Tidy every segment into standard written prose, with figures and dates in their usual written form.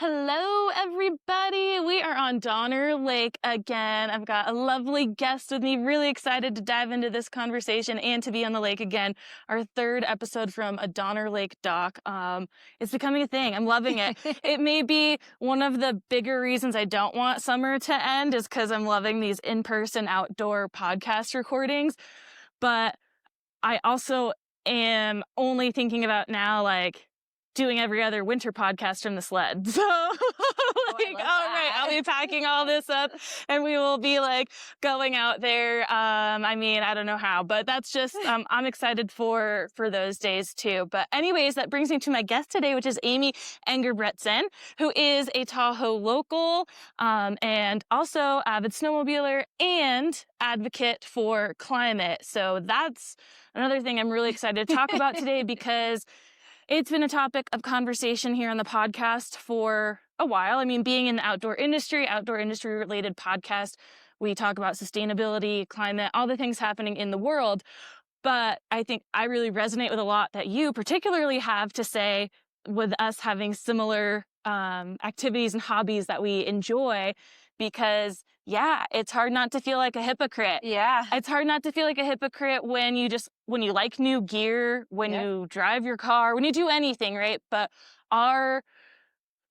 Hello, everybody. We are on Donner Lake again. I've got a lovely guest with me. Really excited to dive into this conversation and to be on the lake again. Our third episode from a Donner Lake doc. It's becoming a thing. I'm loving it. It may be one of the bigger reasons I don't want summer to end is because I'm loving these in-person outdoor podcast recordings. But I also am only thinking about now, like, doing every other winter podcast from the sled. So, all right, I'll be packing all this up and we will be like going out there. I don't know how, but that's just, I'm excited for those days too. But anyways, that brings me to my guest today, which is Amie Engerbretson, who is a Tahoe local, and also avid snowmobiler and advocate for climate. So that's another thing I'm really excited to talk about today because it's been a topic of conversation here on the podcast for a while. I mean, being in the outdoor industry related podcast, we talk about sustainability, climate, all the things happening in the world. But I think I really resonate with a lot that you particularly have to say with us having similar activities and hobbies that we enjoy, because it's hard not to feel like a hypocrite. Yeah. It's hard not to feel like a hypocrite when you like new gear, when you drive your car, when you do anything, right? But our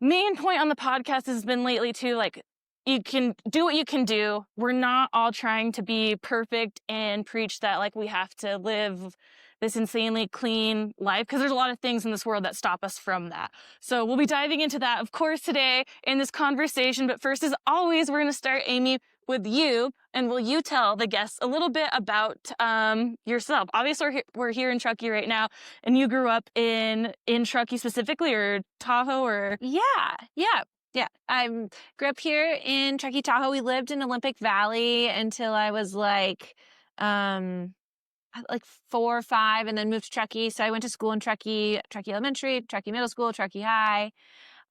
main point on the podcast has been lately too, like, you can do what you can do. We're not all trying to be perfect and preach that like we have to live this insanely clean life, because there's a lot of things in this world that stop us from that. So we'll be diving into that, of course, today in this conversation. But first, as always, we're going to start, Amie, with you. And will you tell the guests a little bit about yourself? Obviously, we're here in Truckee right now, and you grew up in Truckee specifically, or Tahoe, or? Yeah. I grew up here in Truckee, Tahoe. We lived in Olympic Valley until I was like 4 or 5, and then moved to Truckee. So I went to school in Truckee Elementary, Truckee Middle School, Truckee High.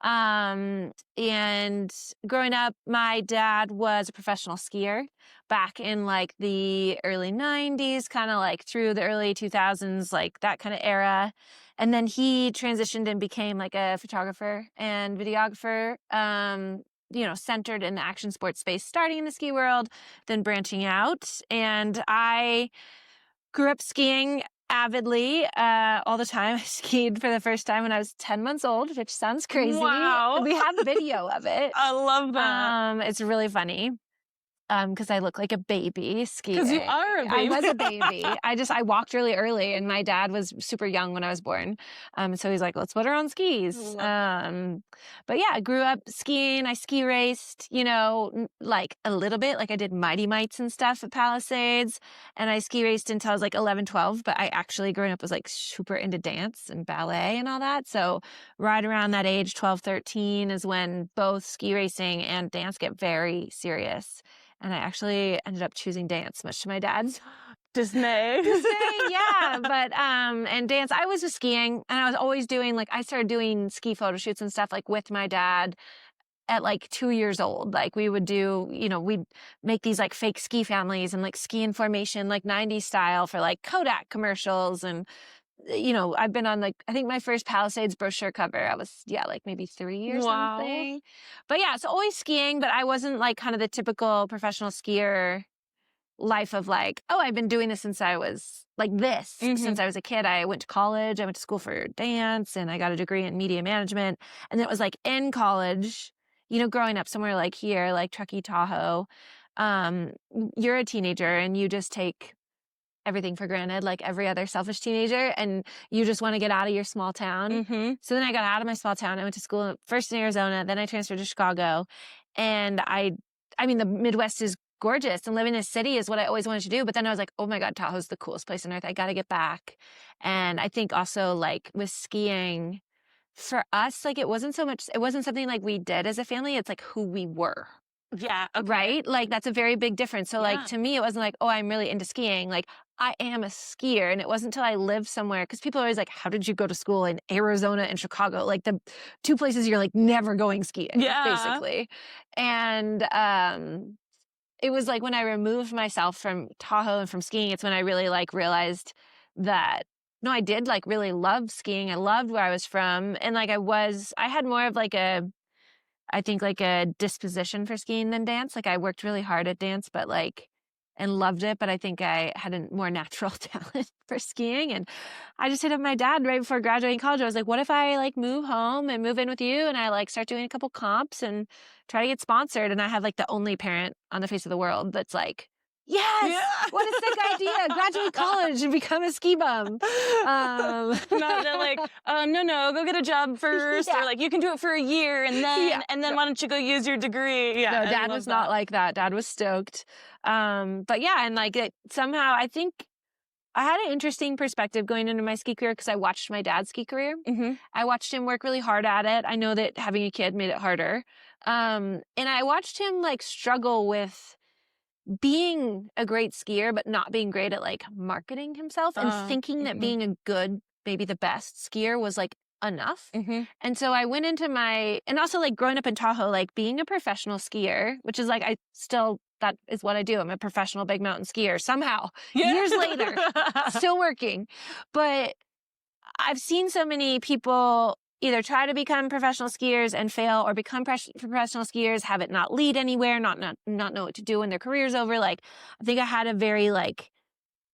And growing up, my dad was a professional skier back in like the early 90s, kind of like through the early 2000s, like that kind of era. And then he transitioned and became like a photographer and videographer, centered in the action sports space, starting in the ski world, then branching out. And I grew up skiing avidly all the time. I skied for the first time when I was 10 months old, which sounds crazy. Wow. We have video of it. I love that. It's really funny. Because I look like a baby skiing. Because you are a baby. I was a baby. I walked really early, and my dad was super young when I was born. So he's like, let's put her on skis. But yeah, I grew up skiing. I ski raced, like a little bit. Like I did Mighty Mites and stuff at Palisades. And I ski raced until I was like 11, 12. But I actually, growing up, was like super into dance and ballet and all that. So right around that age, 12, 13, is when both ski racing and dance get very serious. And I actually ended up choosing dance, much to my dad's dismay. Yeah. But, and dance, I was just skiing, and I was always doing, like, I started doing ski photo shoots and stuff, like, with my dad at, like, 2 years old. Like, we would do, we'd make these, like, fake ski families and, like, ski in formation, like, 90s style for, like, Kodak commercials. And, I've been on, like, I think my first Palisades brochure cover, I was, like maybe 3 or something. But yeah, so always skiing, but I wasn't like kind of the typical professional skier life of like, oh, I've been doing this since I was like this, since I was a kid. I went to college, I went to school for dance, and I got a degree in media management. And then it was like in college, growing up somewhere like here, like Truckee, Tahoe, you're a teenager and you just take everything for granted, like every other selfish teenager, and you just want to get out of your small town. So then I got out of my small town. I went to school first in Arizona, then I transferred to Chicago. And I mean, the Midwest is gorgeous, and living in a city is what I always wanted to do. But then I was like, oh my God, Tahoe's the coolest place on earth. I got to get back. And I think also like with skiing, for us, like it wasn't something like we did as a family. It's like who we were. Yeah. Okay. Right? Like that's a very big difference. So like to me, it wasn't like, oh, I'm really into skiing. Like I am a skier. And it wasn't until I lived somewhere, because people are always like, how did you go to school in Arizona and Chicago? Like the two places you're like never going skiing, basically. And it was like when I removed myself from Tahoe and from skiing, it's when I really like realized that no, I did like really love skiing. I loved where I was from. And like I had more of like a I think, like a disposition for skiing than dance. Like I worked really hard at dance, but like, and loved it. But I think I had a more natural talent for skiing. And I just hit up my dad right before graduating college. I was like, what if I like move home and move in with you? And I like start doing a couple comps and try to get sponsored. And I have like the only parent on the face of the world that's like, yes, Yeah. what a sick idea. Graduate college and become a ski bum. Not that like, no, go get a job first, Yeah. or like you can do it for a year and then why don't you go use your degree? Yeah, No, I dad love was not that. like that. Dad was stoked. But yeah, and like it somehow I think I had an interesting perspective going into my ski career because I watched my dad's ski career. Mm-hmm. I watched him work really hard at it. I know that having a kid made it harder. And I watched him like struggle with being a great skier, but not being great at like marketing himself and thinking that being a good, maybe the best skier was like enough. Mm-hmm. And so I went into and also like growing up in Tahoe, like being a professional skier, which is like, that is what I do. I'm a professional big mountain skier somehow, years later, still working. But I've seen so many people either try to become professional skiers and fail, or become professional skiers, have it not lead anywhere, not know what to do when their career's over. Like, I think I had a very like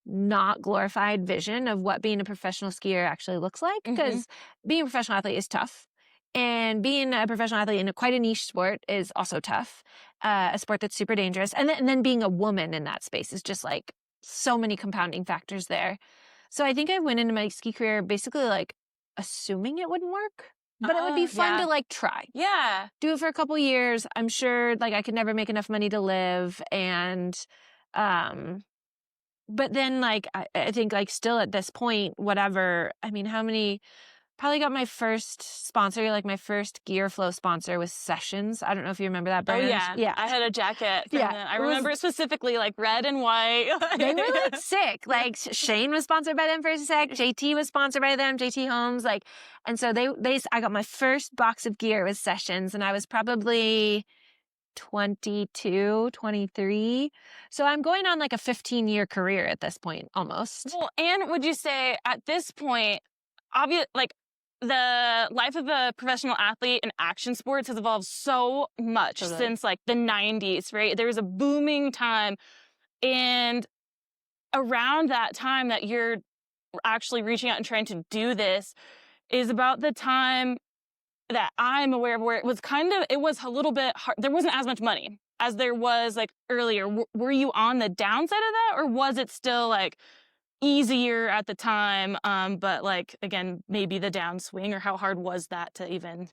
not glorified vision of what being a professional skier actually looks like, because being a professional athlete is tough. And being a professional athlete in quite a niche sport is also tough, a sport that's super dangerous. And then being a woman in that space is just like so many compounding factors there. So I think I went into my ski career basically like assuming it wouldn't work, but it would be fun to like try. Yeah. Do it for a couple years. I'm sure like I could never make enough money to live. And, but then like, I think like still at this point, whatever, I mean, probably got my first sponsor, like my first gear flow sponsor was Sessions. I don't know if you remember that brand. Oh yeah. Yeah. I had a jacket from them. I remember it specifically like red and white. They were like sick. Like Shane was sponsored by them for a sec. JT was sponsored by them, JT Holmes. Like, and so I got my first box of gear with Sessions, and I was probably 22, 23. So I'm going on like a 15-year career at this point, almost. Well, and would you say at this point, like the life of a professional athlete in action sports has evolved so much since like the 90s, right? There was a booming time, and around that time that you're actually reaching out and trying to do this is about the time that I'm aware of where it was a little bit hard. There wasn't as much money as there was like earlier. Were you on the downside of that, or was it still like easier at the time, but like again maybe the downswing, or how hard was that to even?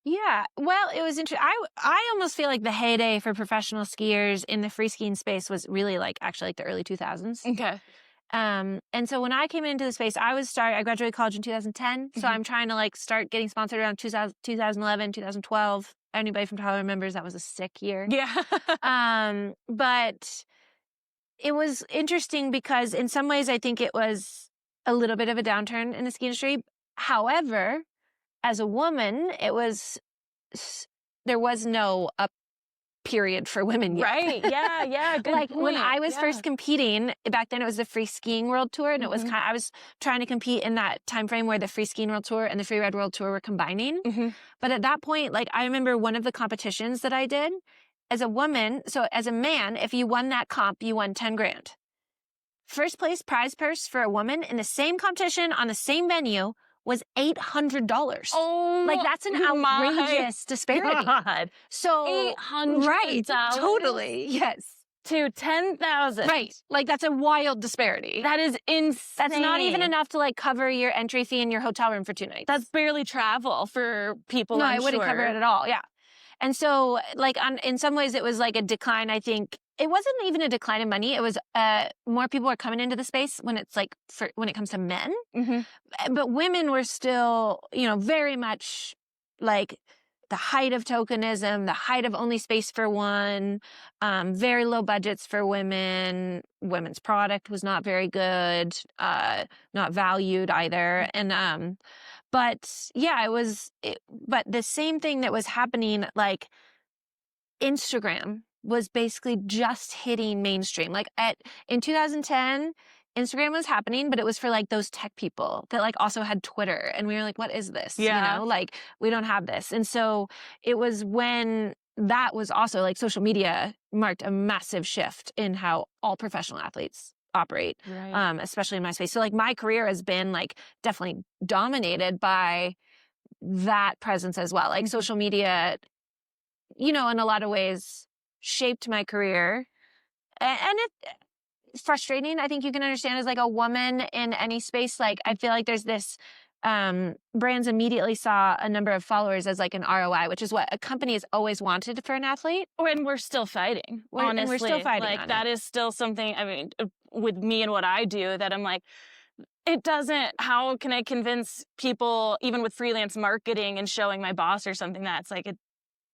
Yeah, well, it was interesting. I almost feel like the heyday for professional skiers in the free skiing space was really like actually like the early 2000s. Okay. And so when I came into the space, I graduated college in 2010. So I'm trying to like start getting sponsored around 2011, 2012. Anybody from Tahoe remembers that was a sick year. Yeah. But it was interesting because in some ways I think it was a little bit of a downturn in the ski industry. However, as a woman, there was no up period for women yet. Right. Yeah. Good like point. when I was first competing back then, it was the Free Skiing World Tour, and it was I was trying to compete in that time frame where the Free Skiing World Tour and the Free Ride World Tour were combining. But at that point, like I remember one of the competitions that I did as a woman. So as a man, if you won that comp, you won 10 grand. First place prize purse for a woman in the same competition on the same venue was $800. Oh, like that's an outrageous disparity. God. So $800, right, totally, yes, to 10,000. right. Like that's a wild disparity. That is insane. That's not even enough to like cover your entry fee and your hotel room for 2 nights. That's barely travel for people. No, I'm it wouldn't cover it at all. Yeah. And so like in some ways it was like a decline. I think it wasn't even a decline in money. It was more people are coming into the space when it's like when it comes to men. But women were still, very much like the height of tokenism, the height of only space for one, very low budgets for women. Women's product was not very good, not valued either. And but yeah, but the same thing that was happening, like Instagram was basically just hitting mainstream. Like in 2010, Instagram was happening, but it was for like those tech people that like also had Twitter. And we were like, what is this? Yeah. You know, like we don't have this. And so it was when that was also like social media marked a massive shift in how all professional athletes operate, Right. especially in my space. So like my career has been like definitely dominated by that presence as well. Like social media, you know, in a lot of ways shaped my career. And it's frustrating. I think you can understand as like a woman in any space. Like I feel like there's this, brands immediately saw a number of followers as like an ROI, which is what a company has always wanted for an athlete. And we're still fighting, honestly. And we're still fighting like on that it. is still something, I mean, with me and what I do, that I'm like, it doesn't, how can I convince people, even with freelance marketing and showing my boss or something, that's like,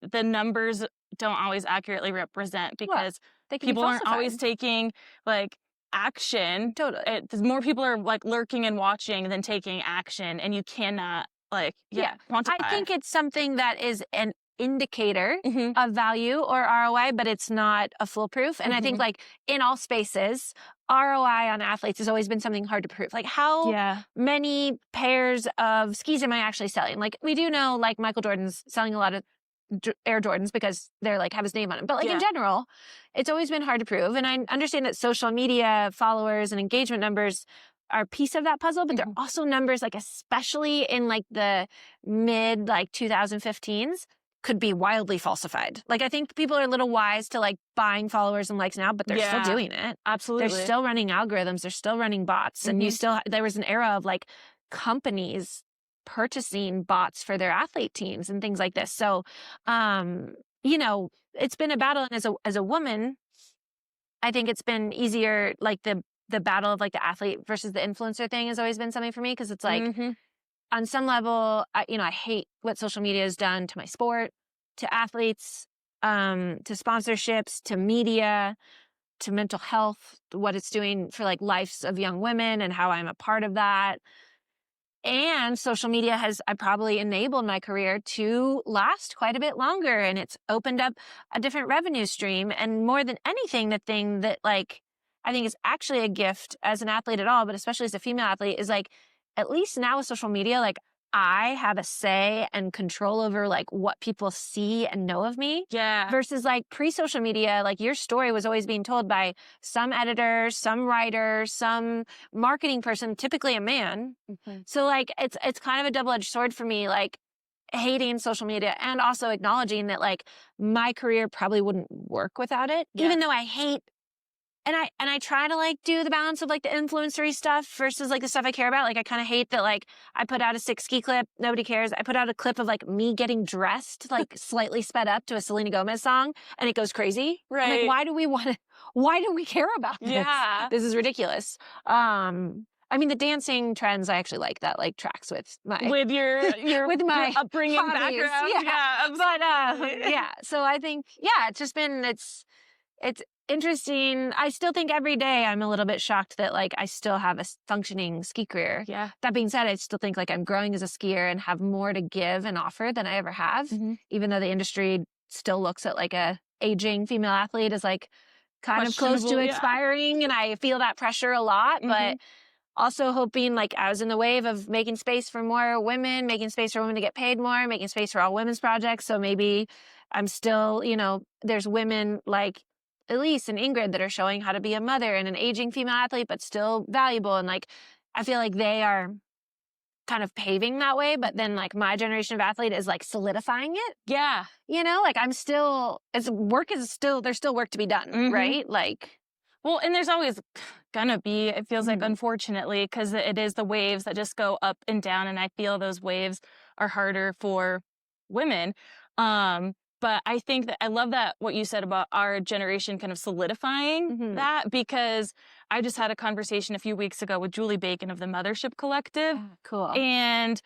the numbers don't always accurately represent, because They can people be aren't always falsified. taking like action. Totally. More people are like lurking and watching than taking action, and you cannot like quantify. I think it's something that is an indicator Mhm. of value or ROI, but it's not a foolproof. And I think like in all spaces, ROI on athletes has always been something hard to prove. Like how many pairs of skis am I actually selling? Like we do know like Michael Jordan's selling a lot of Air Jordans because they're like have his name on them. But like in general, it's always been hard to prove. And I understand that social media followers and engagement numbers are a piece of that puzzle, but they're also numbers like especially in like the mid like 2015s could be wildly falsified. Like I think people are a little wise to like buying followers and likes now, but they're still doing it. Absolutely. They're still running algorithms. They're still running bots. And there was an era of like companies purchasing bots for their athlete teams and things like this. So, you know, it's been a battle. And as a woman, I think it's been easier. Like the battle of like the athlete versus the influencer thing has always been something for me. Cause it's like on some level, I hate what social media has done to my sport, to athletes, to sponsorships, to media, to mental health, what it's doing for like lives of young women and how I'm a part of that. And social media has probably enabled my career to last quite a bit longer. And it's opened up a different revenue stream. And more than anything, the thing that like, I think is actually a gift as an athlete at all, but especially as a female athlete is like, at least now with social media, like I have a say and control over like what people see and know of me. Yeah. Versus like pre-social media, like your story was always being told by some editor, some writer, some marketing person, typically a man. So like it's kind of a double-edged sword for me, like hating social media and also acknowledging that like my career probably wouldn't work without it. Even though I hate and I try to like do the balance of like the influencery stuff versus like the stuff I care about. Like I kind of hate that like I put out a 6 ski clip, nobody cares. I put out a clip of like me getting dressed, like slightly sped up to a Selena Gomez song, and it goes crazy. Right. I'm like, why do we care about this? Yeah. This is ridiculous. I mean, the dancing trends, I actually like that, like tracks with my with my upbringing hobbies. background. But so I think it's just been it's interesting. I still think every day I'm a little bit shocked that like I still have a functioning ski career. Yeah. That being said, I still think like I'm growing as a skier and have more to give and offer than I ever have, even though the industry still looks at like a aging female athlete as like kind of close to expiring. And I feel that pressure a lot, but also hoping like I was in the wave of making space for more women, making space for women to get paid more, making space for all women's projects. So maybe I'm still, there's women like Elise and Ingrid that are showing how to be a mother and an aging female athlete, but still valuable. And like, I feel like they are kind of paving that way. But then like my generation of athlete is like solidifying it. Yeah. Like I'm still, there's still work to be done. Right. Like. Well, and there's always gonna be, it feels like, unfortunately, because it is the waves that just go up and down. And I feel those waves are harder for women. But I think that I love that what you said about our generation kind of solidifying that, because I just had a conversation a few weeks ago with Julie Bacon of the Mothership Collective. Cool. And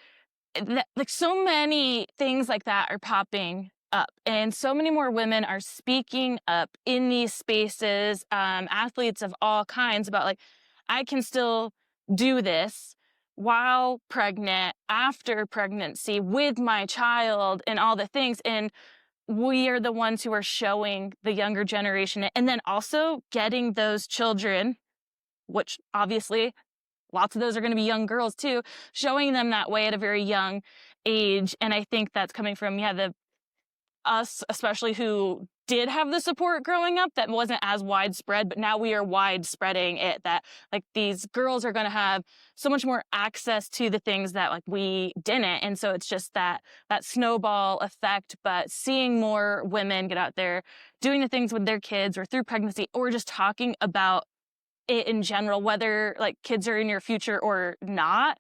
like so many things like that are popping up, and so many more women are speaking up in these spaces, athletes of all kinds, about like, I can still do this while pregnant, after pregnancy, with my child, and all the things. And we are the ones who are showing the younger generation, and then also getting those children which obviously lots of those are going to be young girls too, showing them that way at a very young age. And I think that's coming from, us, especially who did have the support growing up that wasn't as widespread, but now we are widespreading it, that like these girls are going to have so much more access to the things that like we didn't. And so it's just that snowball effect, but seeing more women get out there doing the things with their kids or through pregnancy, or just talking about it in general, whether like kids are in your future or not.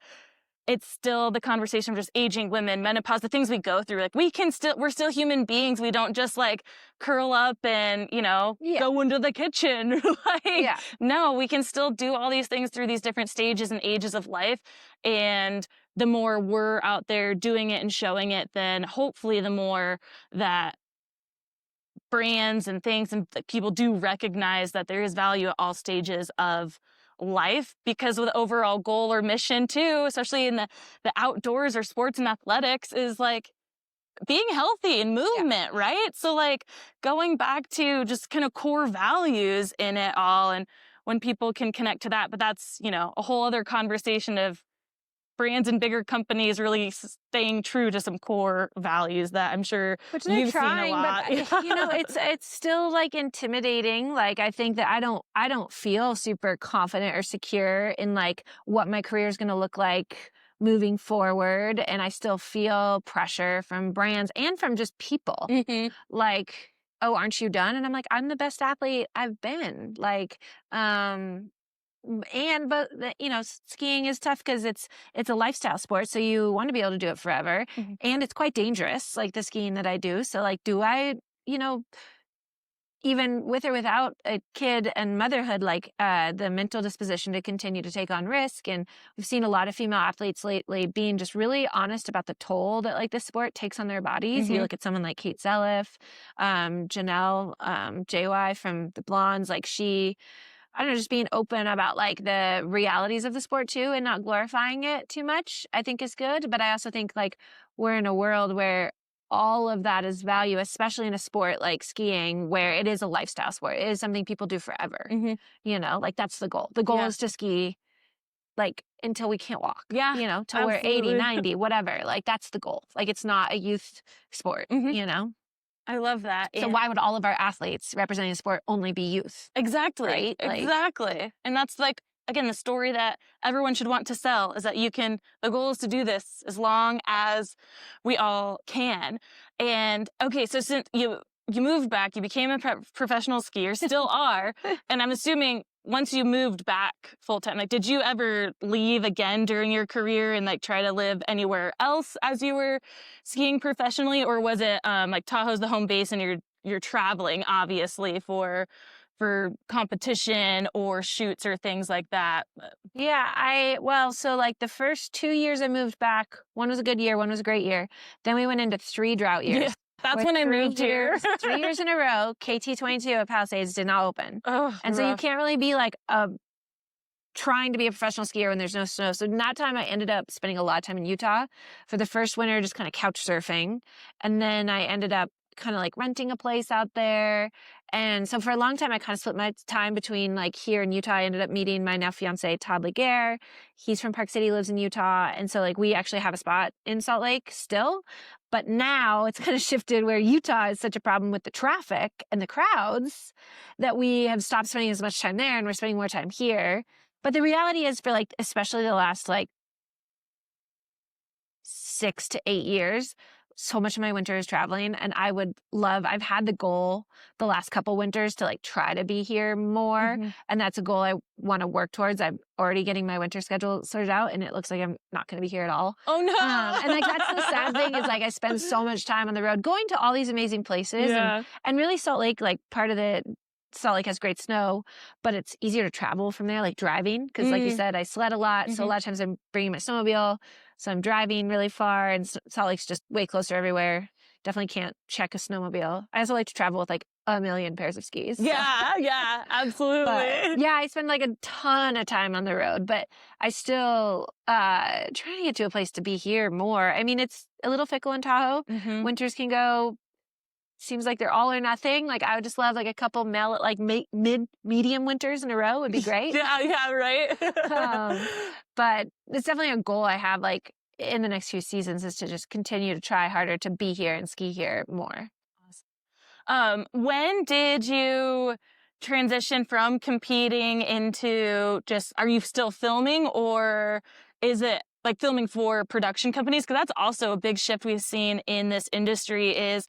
It's still the conversation of just aging women, menopause, the things we go through. Like we're still human beings. We don't just like curl up and, go into the kitchen. No, we can still do all these things through these different stages and ages of life. And the more we're out there doing it and showing it, then hopefully the more that brands and things and people do recognize that there is value at all stages of life, because with the overall goal or mission too, especially in the outdoors or sports and athletics, is like being healthy and movement, right? So like going back to just kind of core values in it all, and when people can connect to that. But that's, a whole other conversation of brands and bigger companies really staying true to some core values that I'm sure which they're you've trying, seen a lot. but it's still like intimidating. Like I think that I don't feel super confident or secure in like what my career is going to look like moving forward, and I still feel pressure from brands and from just people. Like, oh, aren't you done? And I'm like, I'm the best athlete I've been. Like, but skiing is tough because it's a lifestyle sport, so you want to be able to do it forever, and it's quite dangerous, like the skiing that I do. So like, do I, even with or without a kid and motherhood, like the mental disposition to continue to take on risk? And we've seen a lot of female athletes lately being just really honest about the toll that like this sport takes on their bodies. You look at someone like Kate Zelliff, Janelle, JY from the Blondes, like I don't know, just being open about like the realities of the sport too, and not glorifying it too much, I think is good. But I also think like we're in a world where all of that is value, especially in a sport like skiing, where it is a lifestyle sport. It is something people do forever. Like that's the goal. The goal is to ski like until we can't walk, till we're 80, 90, whatever. Like that's the goal. Like it's not a youth sport, I love that. So why would all of our athletes representing the sport only be youth? Exactly. Right? Exactly. And that's like, again, the story that everyone should want to sell is that the goal is to do this as long as we all can. And okay, so since you moved back, you became a professional skier, still are. And I'm assuming once you moved back full time, like, did you ever leave again during your career and like try to live anywhere else as you were skiing professionally? Or was it like Tahoe's the home base and you're traveling obviously for competition or shoots or things like that? So like the first 2 years I moved back, one was a good year, one was a great year. Then we went into 3 drought years. Yeah, that's when I moved here. 3 years in a row, KT22 at Palisades did not open. Oh, and so you can't really be like trying to be a professional skier when there's no snow. So in that time, I ended up spending a lot of time in Utah for the first winter, just kind of couch surfing. And then I ended up kind of like renting a place out there. And so for a long time, I kind of split my time between like here in Utah. I ended up meeting my now fiance, Todd Laguerre. He's from Park City, lives in Utah. And so like we actually have a spot in Salt Lake still. But now it's kind of shifted where Utah is such a problem with the traffic and the crowds that we have stopped spending as much time there and we're spending more time here. But the reality is for like, especially the last like 6 to 8 years, so much of my winter is traveling, and I've had the goal the last couple winters to like try to be here more. And that's a goal I want to work towards. I'm already getting my winter schedule sorted out and it looks like I'm not going to be here at all. Oh no. And like, that's the sad thing is like, I spend so much time on the road going to all these amazing places and really Salt Lake, like Salt Lake has great snow, but it's easier to travel from there, like driving. Cause like you said, I sled a lot. So a lot of times I'm bringing my snowmobile. So I'm driving really far and Salt Lake's just way closer everywhere. Definitely can't check a snowmobile. I also like to travel with like a million pairs of skis. Yeah, absolutely. But, yeah, I spend like a ton of time on the road, but I still trying to get to a place to be here more. I mean, it's a little fickle in Tahoe. Winters can go seems like they're all or nothing. Like I would just love like a couple medium winters in a row would be great. Yeah, right. But it's definitely a goal I have like in the next few seasons is to just continue to try harder to be here and ski here more. When did you transition from competing into just, are you still filming, or is it like filming for production companies? Because that's also a big shift we've seen in this industry, is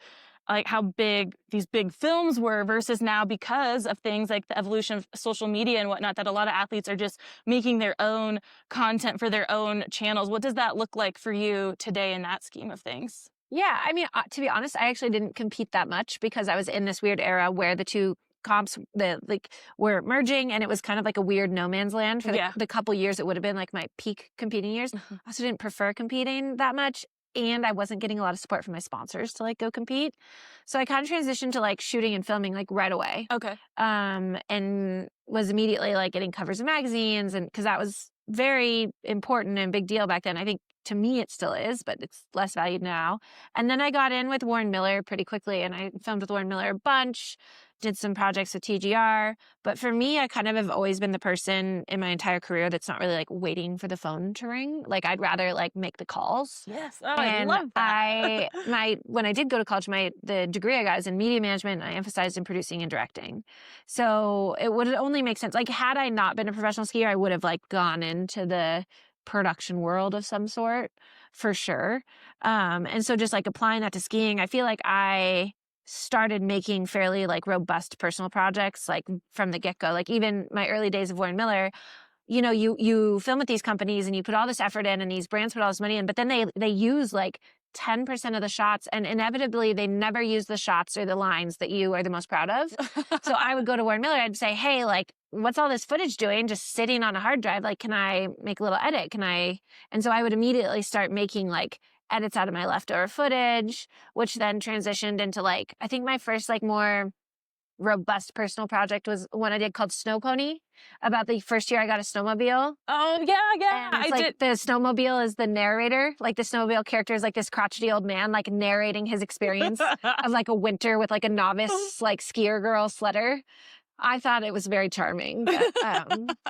like how big these big films were versus now, because of things like the evolution of social media and whatnot, that a lot of athletes are just making their own content for their own channels. What does that look like for you today in that scheme of things? Yeah, I mean, to be honest, I actually didn't compete that much because I was in this weird era where the two comps were merging, and it was kind of like a weird no man's land for the couple years it would have been like my peak competing years. I also didn't prefer competing that much, and I wasn't getting a lot of support from my sponsors to like go compete. So I kind of transitioned to like shooting and filming like right away. Okay. And was immediately like getting covers of magazines, and because that was very important and big deal back then. I think to me it still is, but it's less valued now. And then I got in with Warren Miller pretty quickly, and I filmed with Warren Miller a bunch, did some projects with TGR. But for me, I kind of have always been the person in my entire career that's not really like waiting for the phone to ring. Like I'd rather like make the calls. Yes. Oh, I love that. When I did go to college, the degree I got is in media management, and I emphasized in producing and directing. So it would only make sense. Like had I not been a professional skier, I would have like gone into the production world of some sort for sure. And so just like applying that to skiing, I feel like I started making fairly like robust personal projects like from the get-go. Like even my early days of Warren Miller, you know, you film with these companies and you put all this effort in, and these brands put all this money in, but then they use like 10% of the shots, and inevitably they never use the shots or the lines that you are the most proud of. So I would go to Warren Miller, I'd say, hey, like, what's all this footage doing just sitting on a hard drive? Like, can I make a little edit? And so I would immediately start making like edits out of my leftover footage, which then transitioned into like, I think my first like more robust personal project was one I did called Snow Pony, about the first year I got a snowmobile. Oh, yeah. And it's like the snowmobile is the narrator. Like the snowmobile character is like this crotchety old man, like narrating his experience of like a winter with like a novice, like skier girl sledder. I thought it was very charming. But,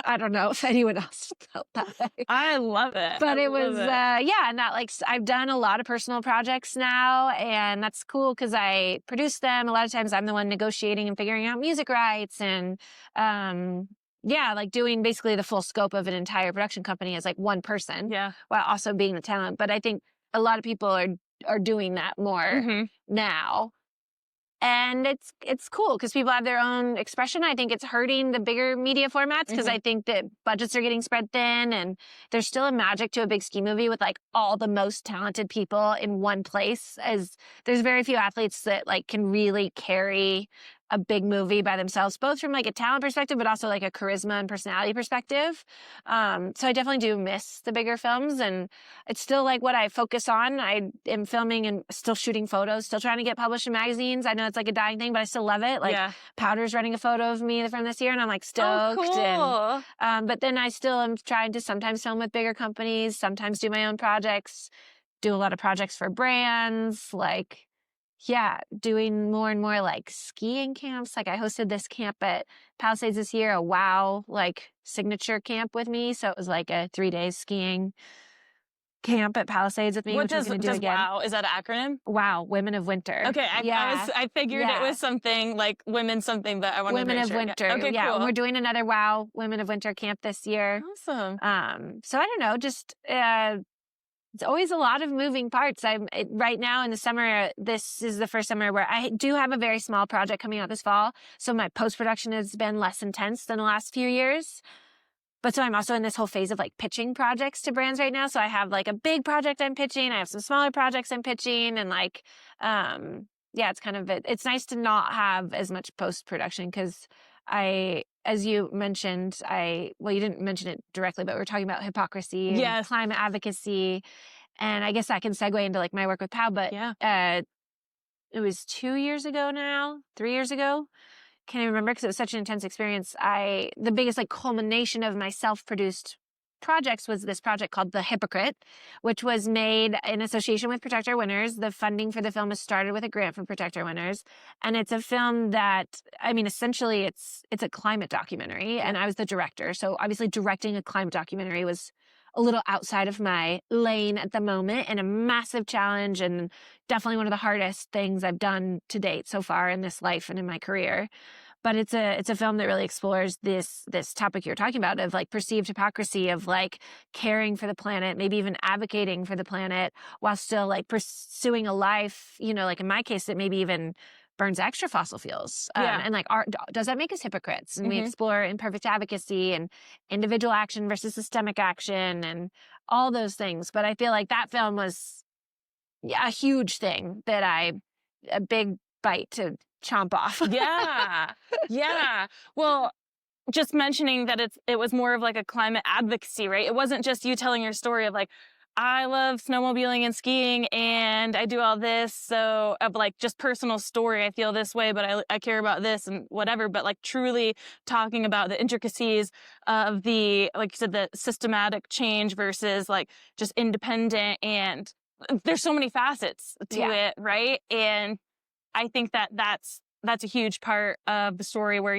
I don't know if anyone else felt that way. I love it. But it was, and that like, I've done a lot of personal projects now, and that's cool because I produce them. A lot of times I'm the one negotiating and figuring out music rights, and, like doing basically the full scope of an entire production company as like one person, while also being the talent. But I think a lot of people are doing that more now. And it's cool because people have their own expression. I think it's hurting the bigger media formats because I think that budgets are getting spread thin, and there's still a magic to a big ski movie with like all the most talented people in one place. As there's very few athletes that like can really carry a big movie by themselves, both from like a talent perspective, but also like a charisma and personality perspective. So I definitely do miss the bigger films, and it's still like what I focus on. I am filming and still shooting photos, still trying to get published in magazines. I know it's like a dying thing, but I still love it. Like Powder's running a photo of me from this year, and I'm like stoked. Oh, cool. And, but then I still am trying to sometimes film with bigger companies, sometimes do my own projects, do a lot of projects for brands, like doing more and more like skiing camps. Like I hosted this camp at Palisades this year, a WOW like signature camp with me. So it was like a 3 days skiing camp at Palisades with me. What which does I'm gonna do again. WOW? Is that an acronym? WOW, Women of Winter. Okay, I figured it was something like women something, but I wanted Women to make of sure. Winter. Okay, cool. cool. We're doing another WOW Women of Winter camp this year. Awesome. So I don't know, just it's always a lot of moving parts. Right now in the summer, this is the first summer where I do have a very small project coming out this fall. So my post-production has been less intense than the last few years. But so I'm also in this whole phase of like pitching projects to brands right now. So I have like a big project I'm pitching. I have some smaller projects I'm pitching, and like, it's kind of, it's nice to not have as much post-production because as you mentioned, you didn't mention it directly, but we were talking about hypocrisy and climate advocacy. And I guess that can segue into like my work with POW, but it was 2 years ago now, 3 years ago. Can't even remember because it was such an intense experience. The biggest like culmination of my self-produced projects was this project called The Hypocrite, which was made in association with Protect Our Winners. The funding for the film was started with a grant from Protect Our Winners. And it's a film that, I mean, essentially it's a climate documentary, and I was the director. So obviously directing a climate documentary was a little outside of my lane at the moment, and a massive challenge, and definitely one of the hardest things I've done to date so far in this life and in my career. But it's a film that really explores this topic you're talking about of like perceived hypocrisy of like caring for the planet, maybe even advocating for the planet while still like pursuing a life, you know, like in my case, that maybe even burns extra fossil fuels. And like, does that make us hypocrites? And we explore imperfect advocacy and individual action versus systemic action and all those things. But I feel like that film was a huge thing that a big bite to chomp off. Yeah. Well, just mentioning that it was more of like a climate advocacy, right? It wasn't just you telling your story of like, I love snowmobiling and skiing and I do all this. So of like just personal story, I feel this way, but I care about this and whatever. But like truly talking about the intricacies of the, like you said, the systematic change versus like just independent. And there's so many facets to it, right? And I think that that's a huge part of the story where,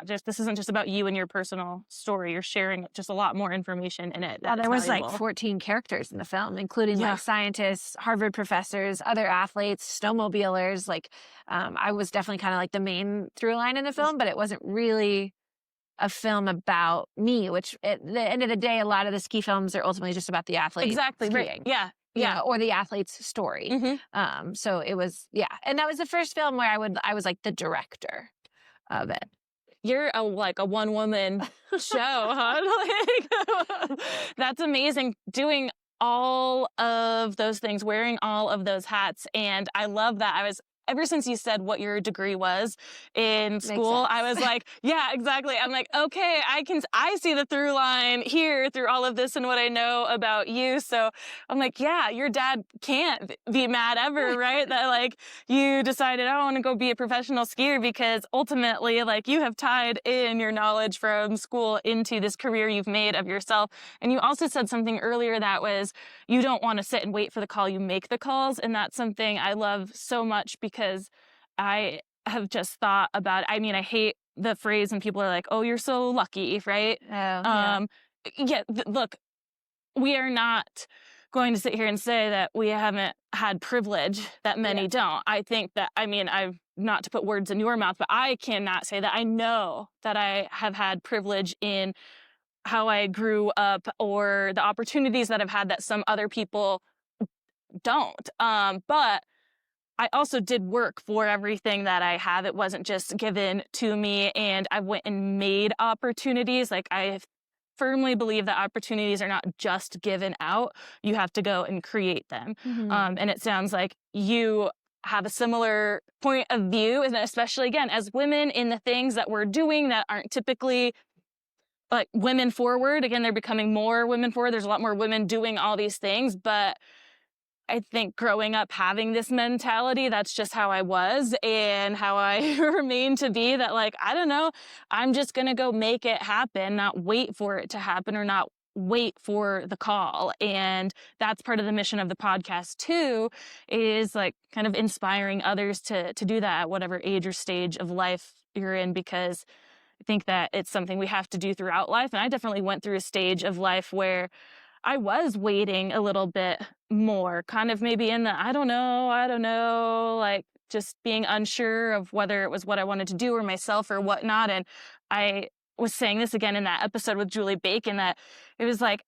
this isn't just about you and your personal story. You're sharing just a lot more information in it. There was like 14 characters in the film, including like scientists, Harvard professors, other athletes, snowmobilers. Like, I was definitely kind of like the main through line in the film, but it wasn't really a film about me, which at the end of the day, a lot of the ski films are ultimately just about the athlete. Exactly. Skiing. Right. Yeah. You know, or the athlete's story. So it was, and that was the first film where I was like the director of it. You're a one woman show, huh? Like, that's amazing. Doing all of those things, wearing all of those hats. And I love that. Ever since you said what your degree was in school, I was like, yeah, exactly. I'm like, okay, I see the through line here through all of this and what I know about you. So I'm like, yeah, your dad can't be mad ever, right? That like you decided, I want to go be a professional skier, because ultimately like you have tied in your knowledge from school into this career you've made of yourself. And you also said something earlier that was, you don't want to sit and wait for the call, you make the calls. And that's something I love so much, because I have just thought about, I mean, I hate the phrase when people are like, oh, you're so lucky, right? Look, we are not going to sit here and say that we haven't had privilege that many don't. I think that, I mean, I've not to put words in your mouth, but I cannot say that I know that I have had privilege in how I grew up or the opportunities that I've had that some other people don't. But I also did work for everything that I have. It wasn't just given to me, and I went and made opportunities. Like, I firmly believe that opportunities are not just given out. You have to go and create them. And it sounds like you have a similar point of view, and especially, again, as women in the things that we're doing that aren't typically like women forward. Again, they're becoming more women forward. There's a lot more women doing all these things, but I think growing up having this mentality, that's just how I was and how I remain to be, that like, I don't know, I'm just going to go make it happen, not wait for it to happen or not wait for the call. And that's part of the mission of the podcast too, is like kind of inspiring others to do that at whatever age or stage of life you're in, because I think that it's something we have to do throughout life. And I definitely went through a stage of life where I was waiting a little bit more, kind of maybe in the, I don't know, like just being unsure of whether it was what I wanted to do or myself or whatnot. And I was saying this again in that episode with Julie Bacon, that it was like,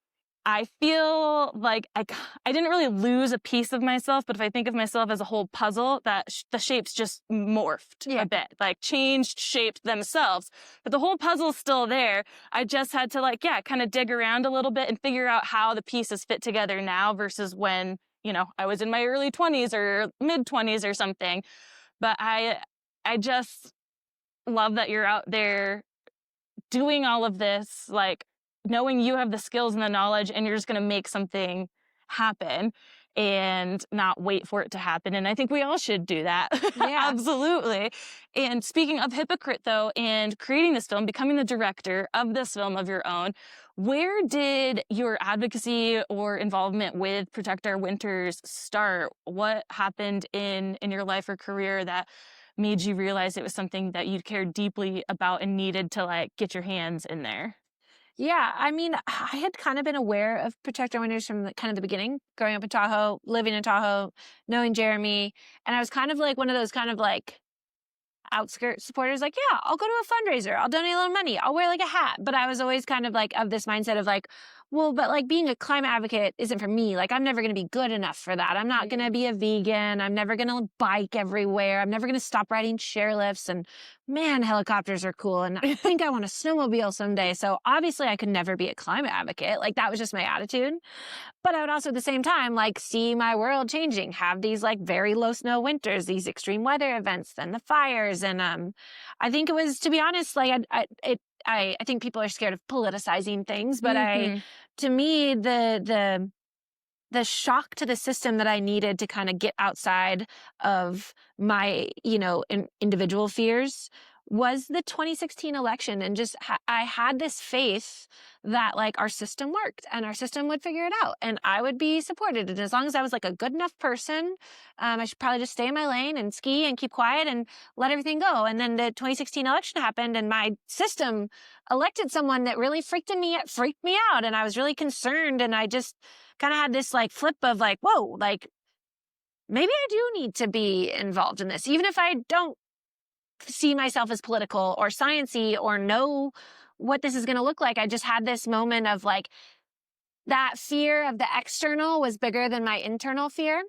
I feel like I didn't really lose a piece of myself, but if I think of myself as a whole puzzle, that the shapes just morphed a bit, like changed, shaped themselves. But the whole puzzle's still there. I just had to like, kind of dig around a little bit and figure out how the pieces fit together now versus when, I was in my early 20s or mid 20s or something. But I just love that you're out there doing all of this, like, knowing you have the skills and the knowledge and you're just going to make something happen. and not wait for it to happen. And I think we all should do that. Yeah. Absolutely. And speaking of Hypocrite, though, and creating this film, becoming the director of this film of your own, where did your advocacy or involvement with Protect Our Winters start? What happened in your life or career that made you realize it was something that you cared deeply about and needed to like get your hands in there? Yeah, I mean, I had kind of been aware of Protect Our Winters from kind of the beginning, growing up in Tahoe, living in Tahoe, knowing Jeremy. And I was kind of like one of those kind of like outskirt supporters, like, yeah, I'll go to a fundraiser, I'll donate a little money, I'll wear like a hat. But I was always kind of like of this mindset of like, well, but like being a climate advocate isn't for me. Like, I'm never going to be good enough for that. I'm not going to be a vegan. I'm never going to bike everywhere. I'm never going to stop riding chair lifts. And man, helicopters are cool. And I think I want a snowmobile someday. So obviously I could never be a climate advocate. Like, that was just my attitude. But I would also at the same time, like, see my world changing, have these like very low snow winters, these extreme weather events, then the fires. And I think it was, to be honest, like I think people are scared of politicizing things, but to me, the shock to the system that I needed to kind of get outside of my, individual fears was the 2016 election. And just, I had this faith that like our system worked and our system would figure it out and I would be supported. And as long as I was like a good enough person, I should probably just stay in my lane and ski and keep quiet and let everything go. And then the 2016 election happened and my system elected someone that really freaked me out. And I was really concerned. And I just kind of had this like flip of like, whoa, like maybe I do need to be involved in this, even if I don't see myself as political or sciencey or know what this is going to look like. I just had this moment of like that fear of the external was bigger than my internal fear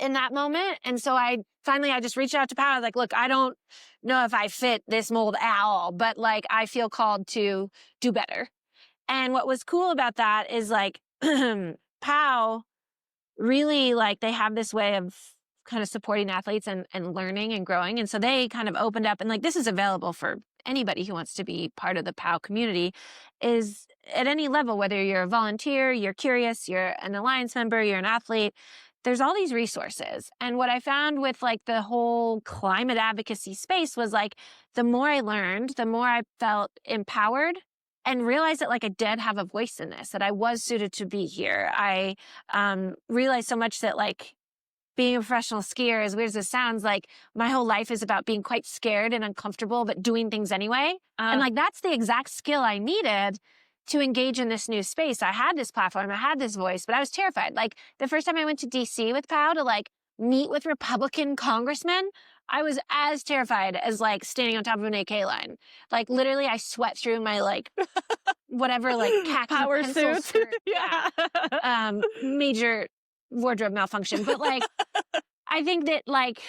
in that moment. And so I just reached out to Pau. I was like, look, I don't know if I fit this mold at all, but like I feel called to do better. And what was cool about that is like Pau really like they have this way of kind of supporting athletes and learning and growing. And so they kind of opened up and like, this is available for anybody who wants to be part of the POW community is at any level, whether you're a volunteer, you're curious, you're an alliance member, you're an athlete, there's all these resources. And what I found with like the whole climate advocacy space was like, the more I learned, the more I felt empowered and realized that like I did have a voice in this, that I was suited to be here. I realized so much that like, being a professional skier, as weird as it sounds, like my whole life is about being quite scared and uncomfortable, but doing things anyway. And like, that's the exact skill I needed to engage in this new space. I had this platform, I had this voice, but I was terrified. Like the first time I went to DC with Pau to like meet with Republican congressmen, I was as terrified as like standing on top of an AK line. Like literally I sweat through my like, whatever, like khaki Power pencil suits. skirt. Yeah. Major wardrobe malfunction. But like, I think that like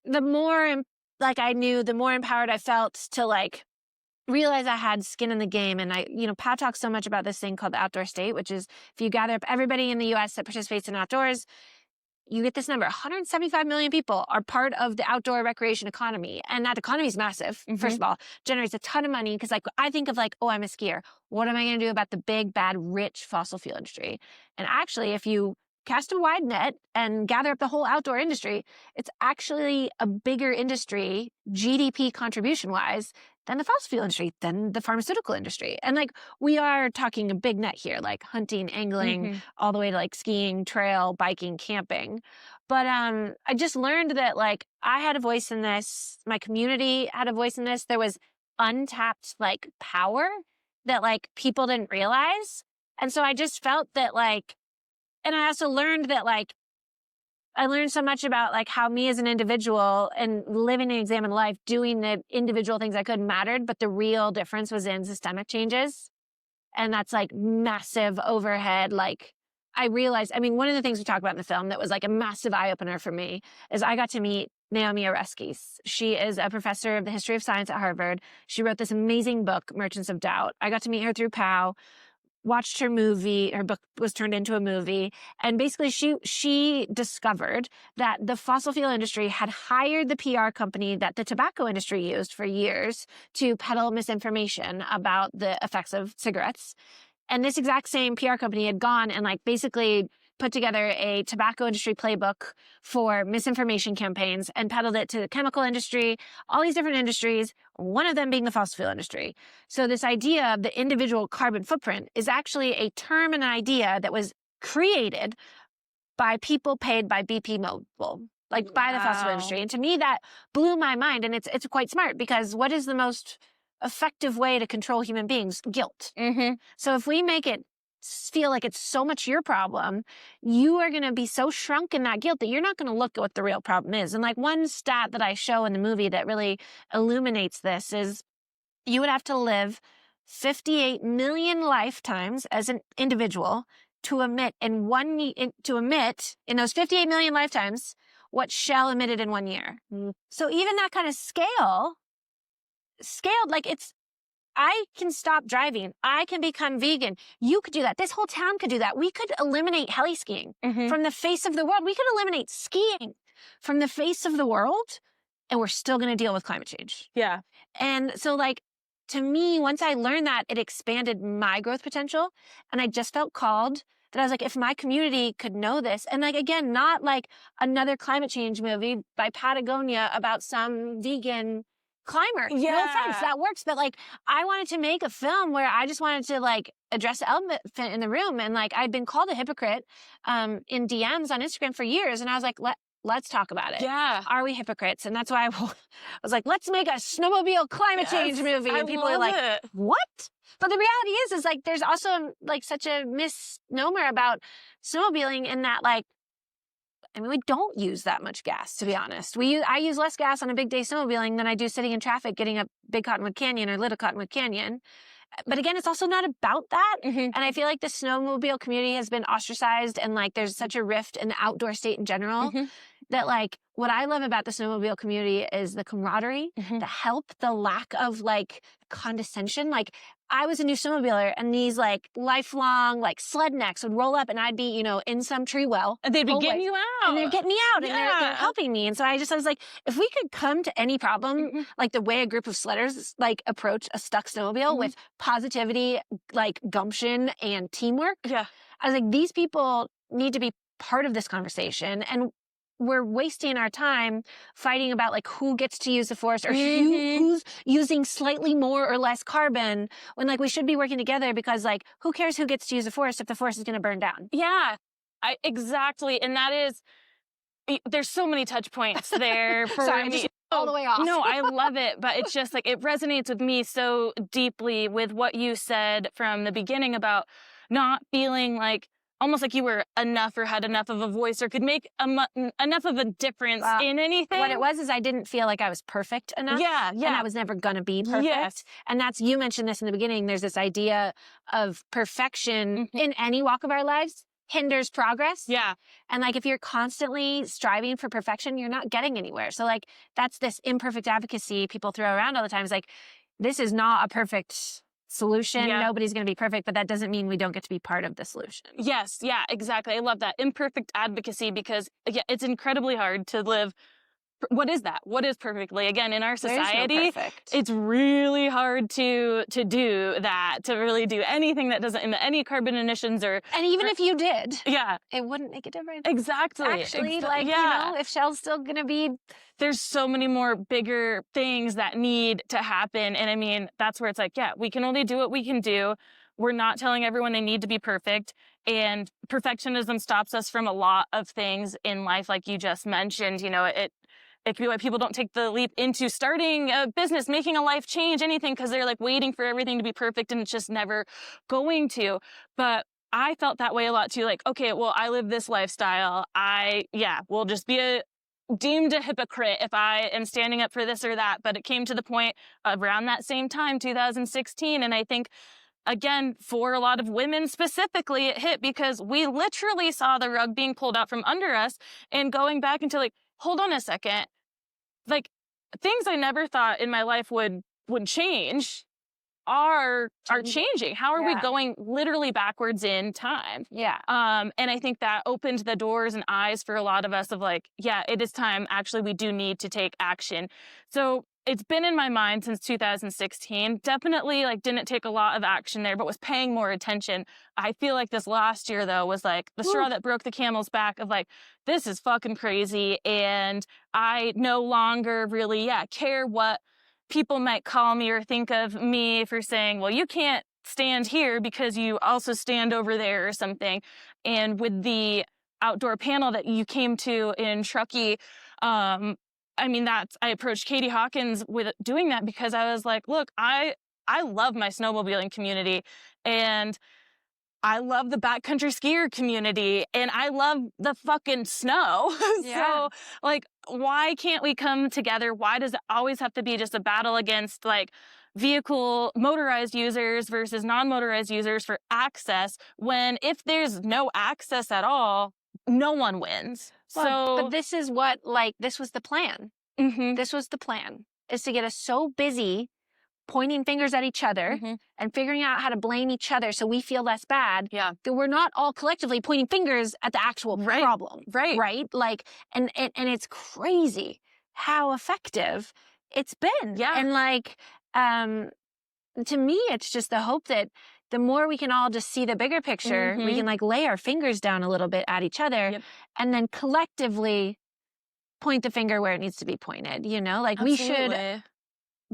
the more like I knew, the more empowered I felt to like realize I had skin in the game. And I, Pau talks so much about this thing called the outdoor state, which is if you gather up everybody in the US that participates in outdoors, you get this number, 175 million people are part of the outdoor recreation economy. And that economy is massive, first of all, generates a ton of money. Because like, I think of like, oh, I'm a skier. What am I going to do about the big, bad, rich fossil fuel industry? And actually, if you cast a wide net and gather up the whole outdoor industry, it's actually a bigger industry, GDP contribution-wise, than the fossil fuel industry, than the pharmaceutical industry. And like, we are talking a big net here, like hunting, angling, all the way to like skiing, trail, biking, camping. But I just learned that like, I had a voice in this, my community had a voice in this. There was untapped like power that like people didn't realize. And so I just felt that like, and I also learned that like, I learned so much about like how me as an individual and living an examined life, doing the individual things I could mattered, but the real difference was in systemic changes. And that's like massive overhead. Like I realized, I mean, one of the things we talk about in the film that was like a massive eye opener for me is I got to meet Amie Engerbretson. She is a professor of the history of science at Harvard. She wrote this amazing book, Merchants of Doubt. I got to meet her through Pau. Watched her movie, her book was turned into a movie. And basically she discovered that the fossil fuel industry had hired the PR company that the tobacco industry used for years to peddle misinformation about the effects of cigarettes. And this exact same PR company had gone and like basically put together a tobacco industry playbook for misinformation campaigns and peddled it to the chemical industry, all these different industries, one of them being the fossil fuel industry. So this idea of the individual carbon footprint is actually a term and an idea that was created by people paid by BP Mobil, like by the fossil fuel industry. And to me, that blew my mind. And it's quite smart, because what is the most effective way to control human beings? Guilt. So if we make it feel like it's so much your problem, you are going to be so shrunk in that guilt that you're not going to look at what the real problem is. And like one stat that I show in the movie that really illuminates this is you would have to live 58 million lifetimes as an individual to emit in those 58 million lifetimes what Shell emitted in 1 year. So even that kind of scaled, like I can stop driving. I can become vegan. You could do that. This whole town could do that. We could eliminate heli skiing from the face of the world. We could eliminate skiing from the face of the world, and we're still going to deal with climate change. Yeah. And so like, to me, once I learned that, it expanded my growth potential. And I just felt called that I was like, if my community could know this, and like, again, not like another climate change movie by Patagonia about some vegan climber. Yeah. No offense, that works. But like, I wanted to make a film where I just wanted to like address the elephant in the room. And like, I'd been called a hypocrite in DMs on Instagram for years. And I was like, let's talk about it. Yeah. Are we hypocrites? And that's why I was like, let's make a snowmobile climate change movie. And people are like, what? But the reality is like, there's also like such a misnomer about snowmobiling in that like, I mean, we don't use that much gas, to be honest. I use less gas on a big day snowmobiling than I do sitting in traffic getting up Big Cottonwood Canyon or Little Cottonwood Canyon. But again, it's also not about that. And I feel like the snowmobile community has been ostracized, and like there's such a rift in the outdoor state in general that like what I love about the snowmobile community is the camaraderie, the help, the lack of like condescension. Like I was a new snowmobiler, and these like lifelong like sled necks would roll up, and I'd be, in some tree well. And they'd be getting you out. And they're getting me out, and they're helping me. And so I was like, if we could come to any problem, like the way a group of sledders like approach a stuck snowmobile with positivity, like gumption and teamwork. Yeah. I was like, these people need to be part of this conversation. And we're wasting our time fighting about like who gets to use the forest or who's using slightly more or less carbon, when like we should be working together, because like who cares who gets to use the forest if the forest is going to burn down? Yeah, exactly. And that is, there's so many touch points there for Sorry, me. All the way off. No, I love it, but it's just like, it resonates with me so deeply with what you said from the beginning about not feeling like, almost like you were enough or had enough of a voice or could make enough of a difference in anything. What it was is I didn't feel like I was perfect enough. Yeah. And I was never going to be perfect. Yes. And you mentioned this in the beginning, there's this idea of perfection in any walk of our lives hinders progress. Yeah. And like, if you're constantly striving for perfection, you're not getting anywhere. So like, that's this imperfect advocacy people throw around all the time. It's like, this is not a perfect solution. Yeah. Nobody's going to be perfect, but that doesn't mean we don't get to be part of the solution. Yes. Yeah, exactly. I love that. Imperfect advocacy, because it's incredibly hard to live. What is that? What is perfectly? Again, in our society, it's really hard to do that, to really do anything that doesn't emit any carbon emissions and even if you did, it wouldn't make a difference. Exactly. Actually, if Shell's still going to be, there's so many more bigger things that need to happen. And I mean, that's where it's like, we can only do what we can do. We're not telling everyone they need to be perfect. And perfectionism stops us from a lot of things in life, like you just mentioned. It could be why people don't take the leap into starting a business, making a life change, anything, because they're like waiting for everything to be perfect, and it's just never going to. But I felt that way a lot too. Like, okay, well, I live this lifestyle. We'll just be deemed a hypocrite if I am standing up for this or that. But it came to the point around that same time, 2016. And I think, again, for a lot of women specifically, it hit because we literally saw the rug being pulled out from under us and going back into like, hold on a second. Like, things I never thought in my life would change are changing. How are we going literally backwards in time? Yeah. And I think that opened the doors and eyes for a lot of us of like, it is time. Actually, we do need to take action. So it's been in my mind since 2016. Definitely like didn't take a lot of action there, but was paying more attention. I feel like this last year though was like the straw that broke the camel's back of like, this is fucking crazy. And I no longer really, care what people might call me or think of me for saying, well, you can't stand here because you also stand over there or something. And with the outdoor panel that you came to in Truckee, I mean, I approached Katie Hawkins with doing that because I was like, look, I love my snowmobiling community and I love the backcountry skier community and I love the fucking snow. So like, why can't we come together? Why does it always have to be just a battle against like motorized users versus non-motorized users for access when if there's no access at all, no one wins. Well, but this is what, like, this was the plan. This was the plan, is to get us so busy pointing fingers at each other and figuring out how to blame each other so we feel less bad that we're not all collectively pointing fingers at the actual problem. Right? Like, and it's crazy how effective it's been. And like, to me, it's just the hope that the more we can all just see the bigger picture, we can like lay our fingers down a little bit at each other and then collectively point the finger where it needs to be pointed, you know? Like we should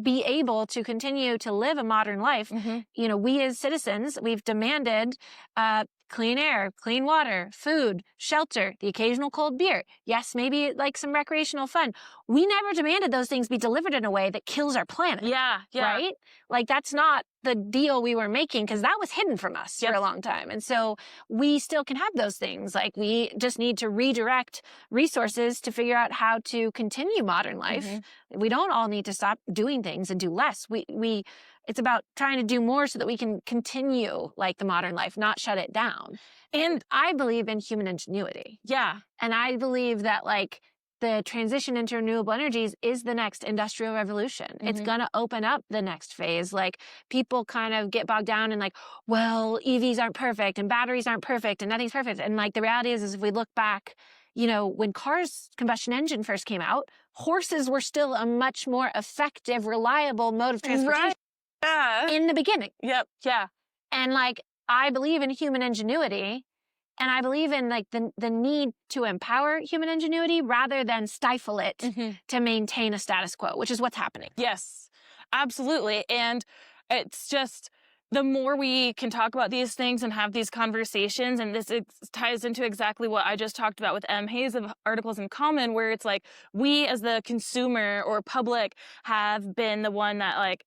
be able to continue to live a modern life. You know, we as citizens, we've demanded clean air, clean water, food, shelter, the occasional cold beer. Yes, maybe like some recreational fun. We never demanded those things be delivered in a way that kills our planet. Right? Like that's not the deal we were making because that was hidden from us for a long time. And so we still can have those things. Like we just need to redirect resources to figure out how to continue modern life. We don't all need to stop doing things and do less. It's about trying to do more so that we can continue like the modern life, not shut it down. And I believe in human ingenuity. And I believe that like the transition into renewable energies is the next industrial revolution. It's going to open up the next phase. Like people kind of get bogged down in like, well, EVs aren't perfect and batteries aren't perfect and nothing's perfect. And like the reality is if we look back, you know, when cars combustion engine first came out, horses were still a much more effective, reliable mode of transportation. In the beginning. And like, I believe in human ingenuity and I believe in like the need to empower human ingenuity rather than stifle it to maintain a status quo, which is what's happening. Yes, absolutely. And it's just the more we can talk about these things and have these conversations, and this ties into exactly what I just talked about with M. Hayes of Articles in Common, where it's like we as the consumer or public have been the one that like,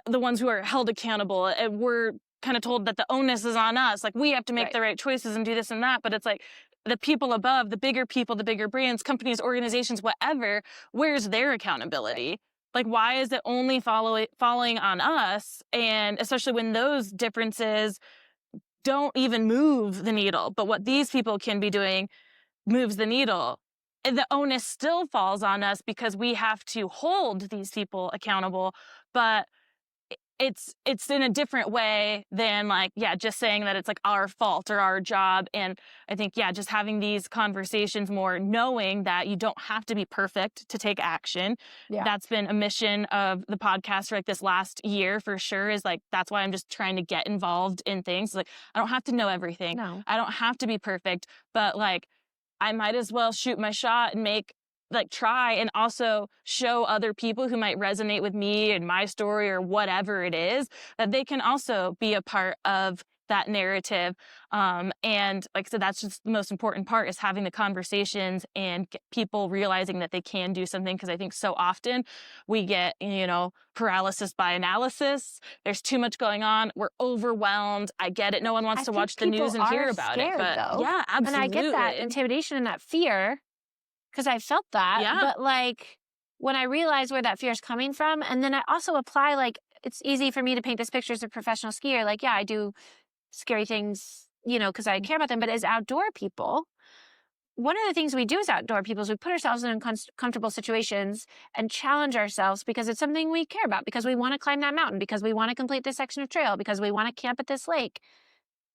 the ones who are held accountable. And we're kind of told that the onus is on us. Like we have to make the right choices and do this and that. But it's like the people above, the bigger people, the bigger brands, companies, organizations, whatever, where's their accountability? Like, why is it only falling on us? And especially when those differences don't even move the needle. But what these people can be doing moves the needle. And the onus still falls on us because we have to hold these people accountable. But it's in a different way than like, just saying that it's like our fault or our job. And I think, just having these conversations more, knowing that you don't have to be perfect to take action. That's been a mission of the podcast for like this last year for sure, is like, that's why I'm just trying to get involved in things. Like, I don't have to know everything. No. I don't have to be perfect, but like, I might as well shoot my shot and try and also show other people who might resonate with me and my story or whatever it is, that they can also be a part of that narrative. And like I said, that's just the most important part, is having the conversations and people realizing that they can do something. Because I think so often we get, paralysis by analysis. There's too much going on. We're overwhelmed. I get it. No one wants to watch the news and hear about it. But though. Yeah, absolutely. And I get that intimidation and that fear, because I felt that. But like when I realize where that fear is coming from, and then I also apply, like, it's easy for me to paint this picture as a professional skier. Like, I do scary things, because I care about them. But as outdoor people, one of the things we do as outdoor people is we put ourselves in uncomfortable situations and challenge ourselves because it's something we care about, because we want to climb that mountain, because we want to complete this section of trail, because we want to camp at this lake.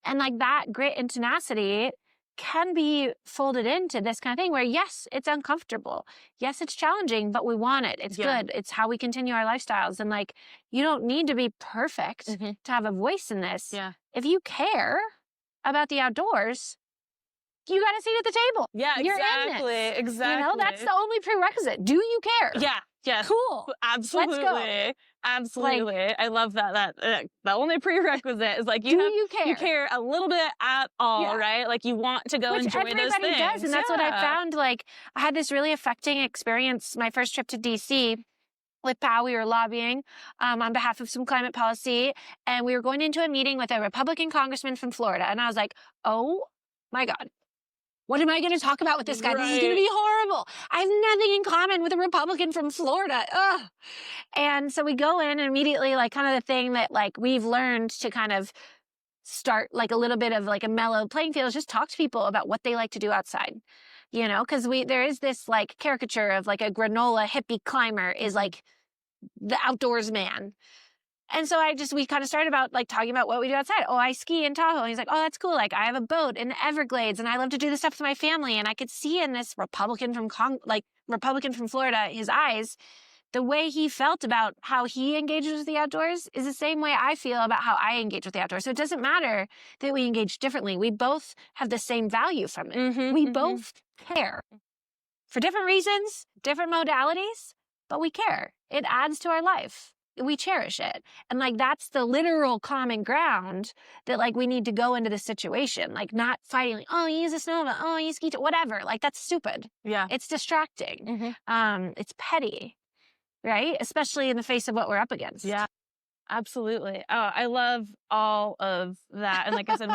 And like that grit and tenacity can be folded into this kind of thing where, yes, it's uncomfortable. Yes, it's challenging, but we want it. It's good. It's how we continue our lifestyles. And like, you don't need to be perfect to have a voice in this. Yeah. If you care about the outdoors, you got a seat at the table. Yeah, You're exactly. in this. Exactly. You know, that's the only prerequisite. Do you care? Yeah. Yeah. Cool. Absolutely. Let's go. Absolutely. Like, I love that. The only prerequisite is like, you care? You care a little bit at all, right? Like you want to go Which enjoy those things. everybody does. And that's what I found. Like I had this really affecting experience, my first trip to DC. With POW, we were lobbying on behalf of some climate policy. And we were going into a meeting with a Republican congressman from Florida. And I was like, oh my God. What am I going to talk about with this guy? This is going to be horrible. I have nothing in common with a Republican from Florida. Ugh. And so we go in and immediately, like kind of the thing that like we've learned to kind of start like a little bit of like a mellow playing field is just talk to people about what they like to do outside. You know, because there is this like caricature of like a granola hippie climber is like the outdoors man. And so we kind of started about like talking about what we do outside. Oh, I ski in Tahoe. And he's like, oh, that's cool. Like I have a boat in the Everglades and I love to do this stuff with my family. And I could see in this Republican from Florida, his eyes, the way he felt about how he engages with the outdoors is the same way I feel about how I engage with the outdoors. So it doesn't matter that we engage differently. We both have the same value from it. We both care for different reasons, different modalities, but we care. It adds to our life. We cherish it. And like, that's the literal common ground that like we need to go into this situation. Like not fighting, like, oh, you use a snowmobile, oh, you ski, whatever. Like that's stupid. Yeah. It's distracting. It's petty, right? Especially in the face of what we're up against. Yeah. Absolutely. Oh, I love all of that. And like I said,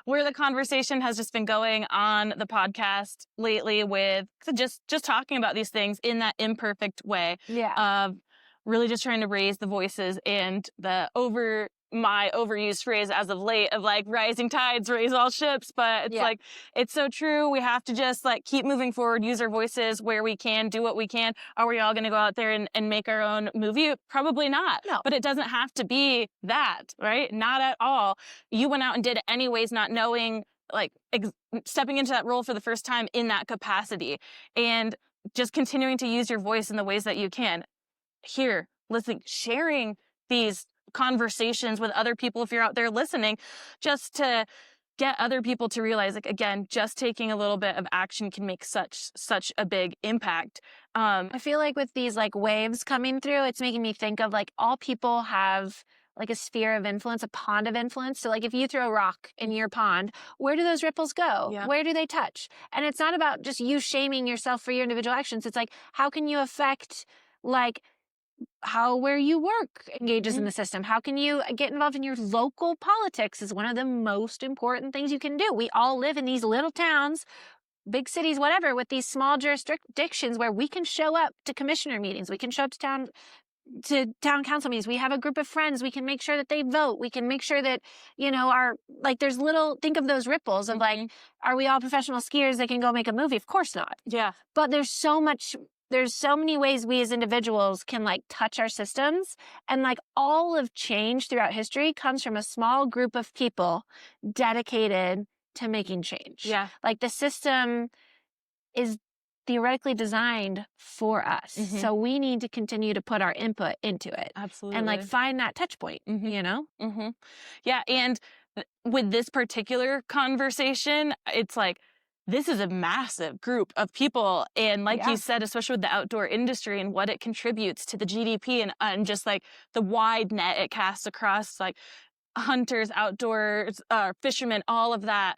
where the conversation has just been going on the podcast lately with just talking about these things in that imperfect way. Yeah. Of really just trying to raise the voices and my overused phrase as of late of like rising tides raise all ships. But it's like, it's so true. We have to just like keep moving forward, use our voices where we can, do what we can. Are we all going to go out there and make our own movie? Probably not. No. But it doesn't have to be that, right? Not at all. You went out and did it anyways, not knowing, like stepping into that role for the first time in that capacity and just continuing to use your voice in the ways that you can. Here, listening, sharing these conversations with other people if you're out there listening, just to get other people to realize, like, again, just taking a little bit of action can make such a big impact. I feel like with these like waves coming through, it's making me think of like all people have like a sphere of influence, a pond of influence. So like if you throw a rock in your pond, where do those ripples go? Yeah. Where do they touch? And it's not about just you shaming yourself for your individual actions. It's like, how can you affect like where you work engages in the system? How can you get involved in your local politics is one of the most important things you can do. We all live in these little towns, big cities, whatever, with these small jurisdictions where we can show up to commissioner meetings. We can show up to town council meetings. We have a group of friends. We can make sure that they vote. We can make sure that, you know, think of those ripples of like, are we all professional skiers that can go make a movie? Of course not. Yeah. But there's so many ways we as individuals can like touch our systems, and like all of change throughout history comes from a small group of people dedicated to making change. Yeah. Like the system is theoretically designed for us. So we need to continue to put our input into it. Absolutely. And like find that touch point, you know? Yeah. And with this particular conversation, it's like, this is a massive group of people. And like you said, especially with the outdoor industry and what it contributes to the GDP and just like the wide net it casts across like hunters, outdoors, fishermen, all of that.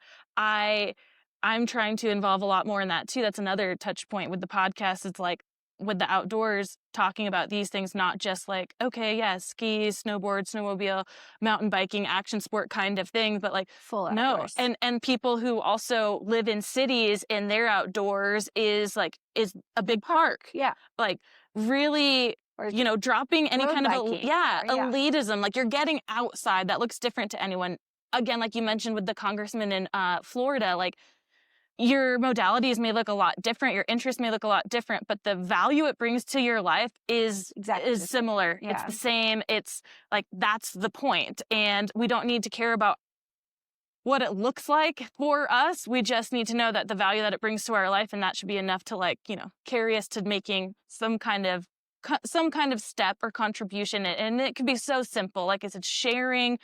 I'm trying to involve a lot more in that too. That's another touch point with the podcast. It's like with the outdoors, talking about these things, not just like, okay, yeah, ski, snowboard, snowmobile, mountain biking, action sport kind of thing, but like full outdoors. And people who also live in cities and their outdoors is a big park. Yeah. Like really, you know, dropping any kind of elitism. Like you're getting outside. That looks different to anyone. Again, like you mentioned with the congressman in Florida, like your modalities may look a lot different, your interests may look a lot different, but the value it brings to your life is similar. Yeah. It's the same. It's like, that's the point. And we don't need to care about what it looks like for us. We just need to know that the value that it brings to our life, and that should be enough to like, carry us to making some kind of step or contribution. And it could be so simple. Like I said, sharing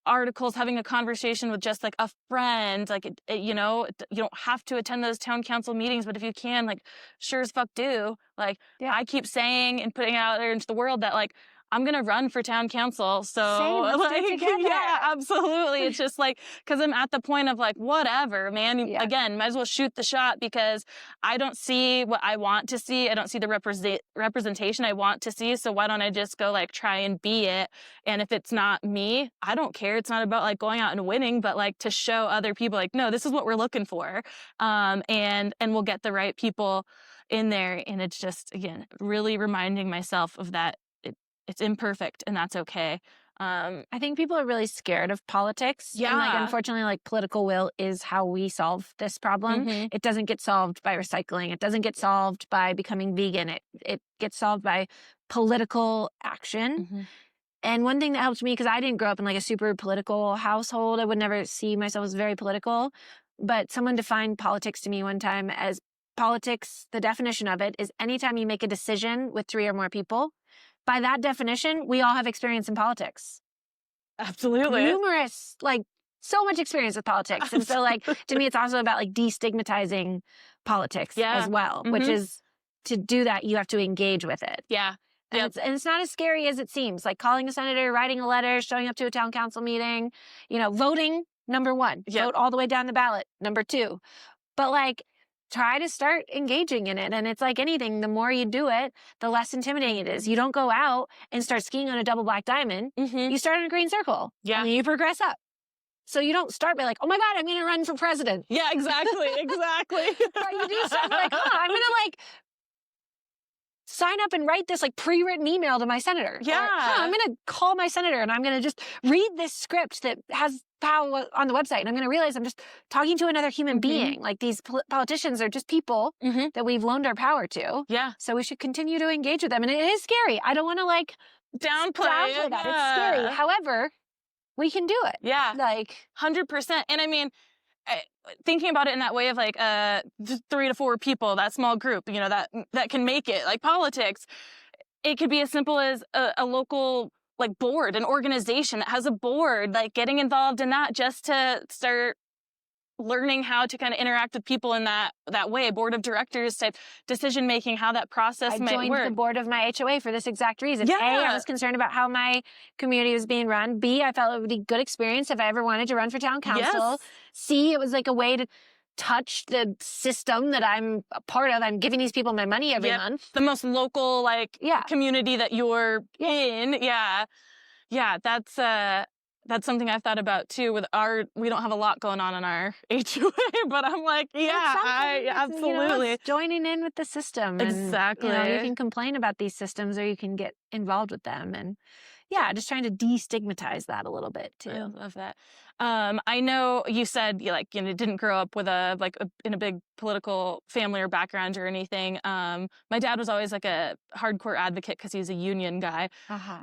articles, having a conversation with just like a friend, like, you don't have to attend those town council meetings, but if you can, like, sure as fuck do. Like, Yeah. I keep saying and putting out there into the world that like, I'm going to run for town council. So Same, let's do it like, together. yeah, absolutely. It's just like, cause I'm at the point of like, whatever, man, Yeah. again, might as well shoot the shot, because I don't see what I want to see. I don't see the representation I want to see. So why don't I just go like try and be it? And if it's not me, I don't care. It's not about like going out and winning, but like to show other people like, no, this is what we're looking for. And we'll get the right people in there. And it's just, again, really reminding myself of that. It's imperfect, and that's okay. I think people are really scared of politics. Yeah. And like, unfortunately, like political will is how we solve this problem. Mhm. It doesn't get solved by recycling. It doesn't get solved by becoming vegan. It gets solved by political action. Mhm. And one thing that helped me, because I didn't grow up in like a super political household, I would never see myself as very political, but someone defined politics to me one time as politics. The definition of it is anytime you make a decision with 3 or more people. By that definition, we all have experience in politics. Absolutely. Numerous, like so much experience with politics. And so like, to me, it's also about like destigmatizing politics as well, which is, to do that, you have to engage with it. Yeah. And it's not as scary as it seems. Like calling a senator, writing a letter, showing up to a town council meeting, voting, number 1. Yep. Vote all the way down the ballot, number 2. But like, try to start engaging in it. And it's like anything, the more you do it, the less intimidating it is. You don't go out and start skiing on a double black diamond. Mhm. You start in a green circle. Yeah. And then you progress up. So you don't start by like, oh my God, I'm going to run for president. Yeah, exactly. Exactly. But you do start like, I'm going to like sign up and write this like pre-written email to my senator. Yeah. Or, I'm going to call my senator and I'm going to just read this script that has power on the website. And I'm going to realize I'm just talking to another human being. Like these politicians are just people that we've loaned our power to. Yeah. So we should continue to engage with them. And it is scary. I don't want to like downplay that. It's scary. However, we can do it. Yeah. Like 100%. And I mean, thinking about it in that way of like 3 to 4 people, that small group, that can make it, like politics, it could be as simple as a local like board, an organization that has a board, like getting involved in that just to start learning how to kind of interact with people in that way, board of directors type decision making, how that process might work. I joined the board of my HOA for this exact reason. Yeah. A, I was concerned about how my community was being run. B, I felt it would be a good experience if I ever wanted to run for town council. Yes. C, it was like a way to touch the system that I'm a part of. I'm giving these people my money every month. The most local community that you're in. Yeah. Yeah, that's something I've thought about too. We don't have a lot going on in our HOA, but I'm like, absolutely it's joining in with the system. Exactly. And, you can complain about these systems or you can get involved with them. And just trying to destigmatize that a little bit too. I love that. I know you said you didn't grow up with in a big political family or background or anything. My dad was always like a hardcore advocate because he's a union guy.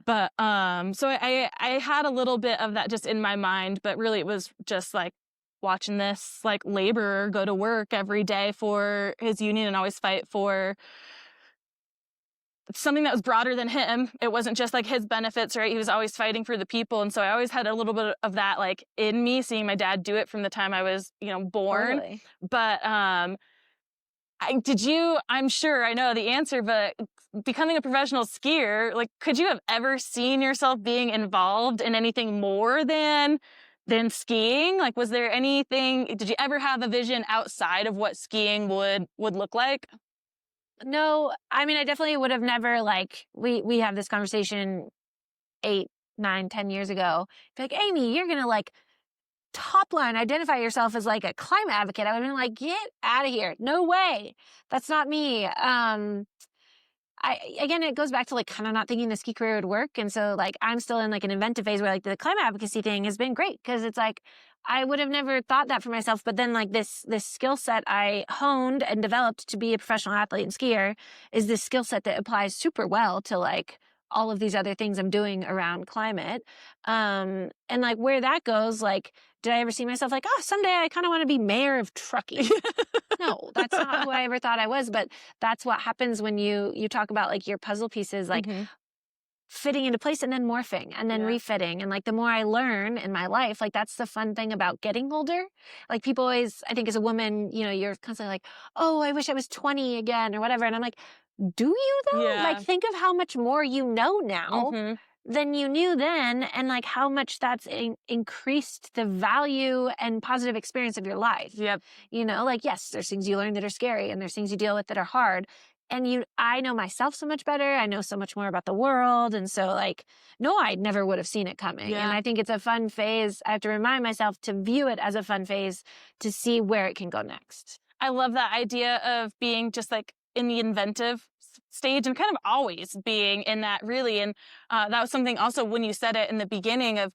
But so I had a little bit of that just in my mind, but really it was just like watching this like laborer go to work every day for his union and always fight for something that was broader than him. It wasn't just like his benefits, right? He was always fighting for the people. And so I always had a little bit of that like in me, seeing my dad do it from the time I was, born. Totally. But I'm sure I know the answer, but becoming a professional skier, like, could you have ever seen yourself being involved in anything more than skiing? Like, was there anything, did you ever have a vision outside of what skiing would look like? No, I mean, I definitely would have never we have this conversation 8, 9, 10 years ago. Be like, Amie, you're going to like top line identify yourself as like a climate advocate. I would have been like, get out of here. No way. That's not me. Again, it goes back to like kind of not thinking the ski career would work. And so like, I'm still in like an inventive phase where like the climate advocacy thing has been great. Cause it's like, I would have never thought that for myself. But then like this skill set I honed and developed to be a professional athlete and skier is this skill set that applies super well to like all of these other things I'm doing around climate. And like where that goes, like, did I ever see myself like, oh, someday I kind of want to be mayor of Truckee? No, that's not who I ever thought I was. But that's what happens when you talk about like your puzzle pieces, like fitting into place and then morphing and then refitting. And like the more I learn in my life, like that's the fun thing about getting older. Like people always, I think as a woman, you know, you're constantly like, oh, I wish I was 20 again or whatever. And I'm like, do you though? Yeah. Like think of how much more you know now than you knew then, and like how much that's increased the value and positive experience of your life. Yep. You know, like, yes, there's things you learn that are scary and there's things you deal with that are hard. And I know myself so much better. I know so much more about the world. And so like, no, I never would have seen it coming. Yeah. And I think it's a fun phase. I have to remind myself to view it as a fun phase to see where it can go next. I love that idea of being just like in the inventive stage and kind of always being in that really. And that was something also when you said it in the beginning of,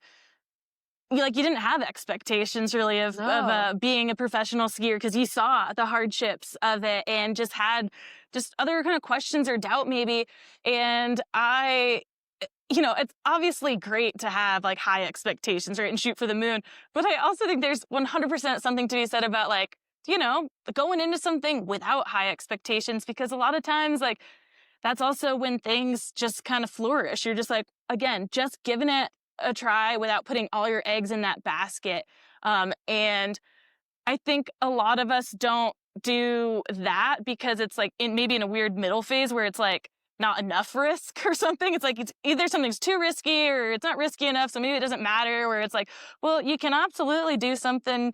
you didn't have expectations really of being a professional skier because you saw the hardships of it and just had just other kind of questions or doubt maybe. And it's obviously great to have like high expectations, right? And shoot for the moon. But I also think there's 100% something to be said about like, going into something without high expectations, because a lot of times like that's also when things just kind of flourish. You're just like, again, just giving it a try without putting all your eggs in that basket. And I think a lot of us don't do that because it's like maybe in a weird middle phase where it's like not enough risk or something. It's like it's either something's too risky or it's not risky enough, so maybe it doesn't matter, where it's like, well, you can absolutely do something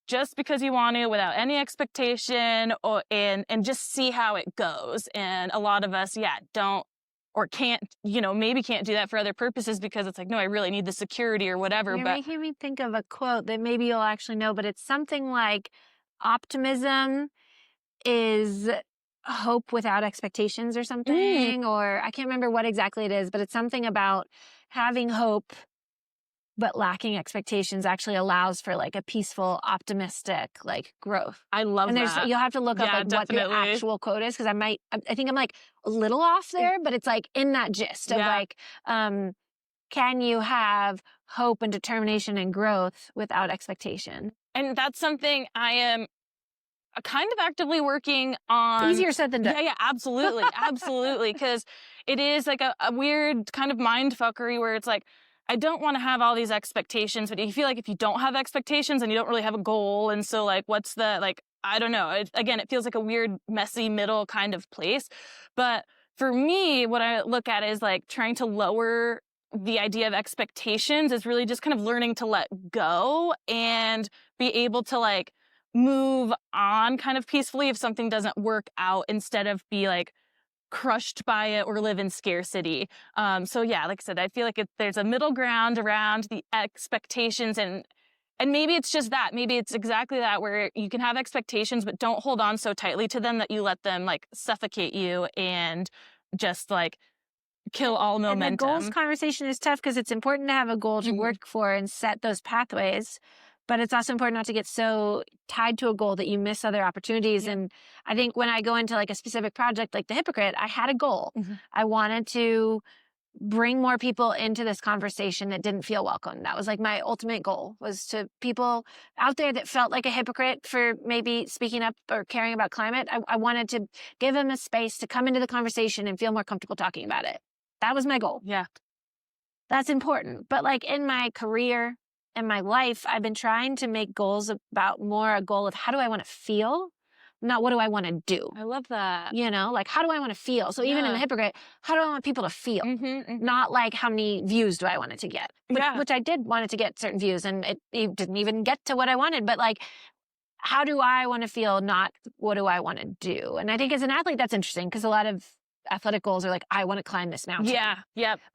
just because you want to without any expectation and just see how it goes. And a lot of us, don't or can't, maybe can't do that for other purposes because it's like, no, I really need the security or whatever. You're making me think of a quote that maybe you'll actually know, but it's something like optimism is hope without expectations or something, or I can't remember what exactly it is, but it's something about having hope but lacking expectations actually allows for like a peaceful, optimistic like growth. I love that. You'll have to look up like what the actual quote is, because I think I'm like a little off there, but it's like in that gist of like, can you have hope and determination and growth without expectation? And that's something I am kind of actively working on. Easier said than done. Yeah, absolutely. Absolutely. Because it is like a weird kind of mind fuckery where it's like, I don't want to have all these expectations, but you feel like if you don't have expectations and you don't really have a goal. And so like, what's the, like, I don't know. It feels like a weird, messy middle kind of place. But for me, what I look at is like trying to lower the idea of expectations is really just kind of learning to let go and be able to like move on kind of peacefully if something doesn't work out, instead of be like crushed by it or live in scarcity. So yeah, like I said, I feel like there's a middle ground around the expectations, and maybe it's just that. Maybe it's exactly that, where you can have expectations, but don't hold on so tightly to them that you let them like suffocate you and just like kill all momentum. And the goals conversation is tough because it's important to have a goal to work for and set those pathways. But it's also important not to get so tied to a goal that you miss other opportunities. And I think when I go into like a specific project like the Hypocrite, I had a goal. I wanted to bring more people into this conversation that didn't feel welcome. That was like my ultimate goal, was to people out there that felt like a hypocrite for maybe speaking up or caring about climate. I wanted to give them a space to come into the conversation and feel more comfortable talking about it. That was my goal. Yeah. That's important. But like in my career, in my life, I've been trying to make goals about more a goal of how do I want to feel, not what do I want to do. I love that. Like how do I want to feel? So even in the Hypocrite, how do I want people to feel? Not like how many views do I want it to get? Which I did want it to get certain views, and it didn't even get to what I wanted. But like, how do I want to feel, not what do I want to do? And I think as an athlete, that's interesting, because a lot of athletic goals are like, I want to climb this mountain. Yeah.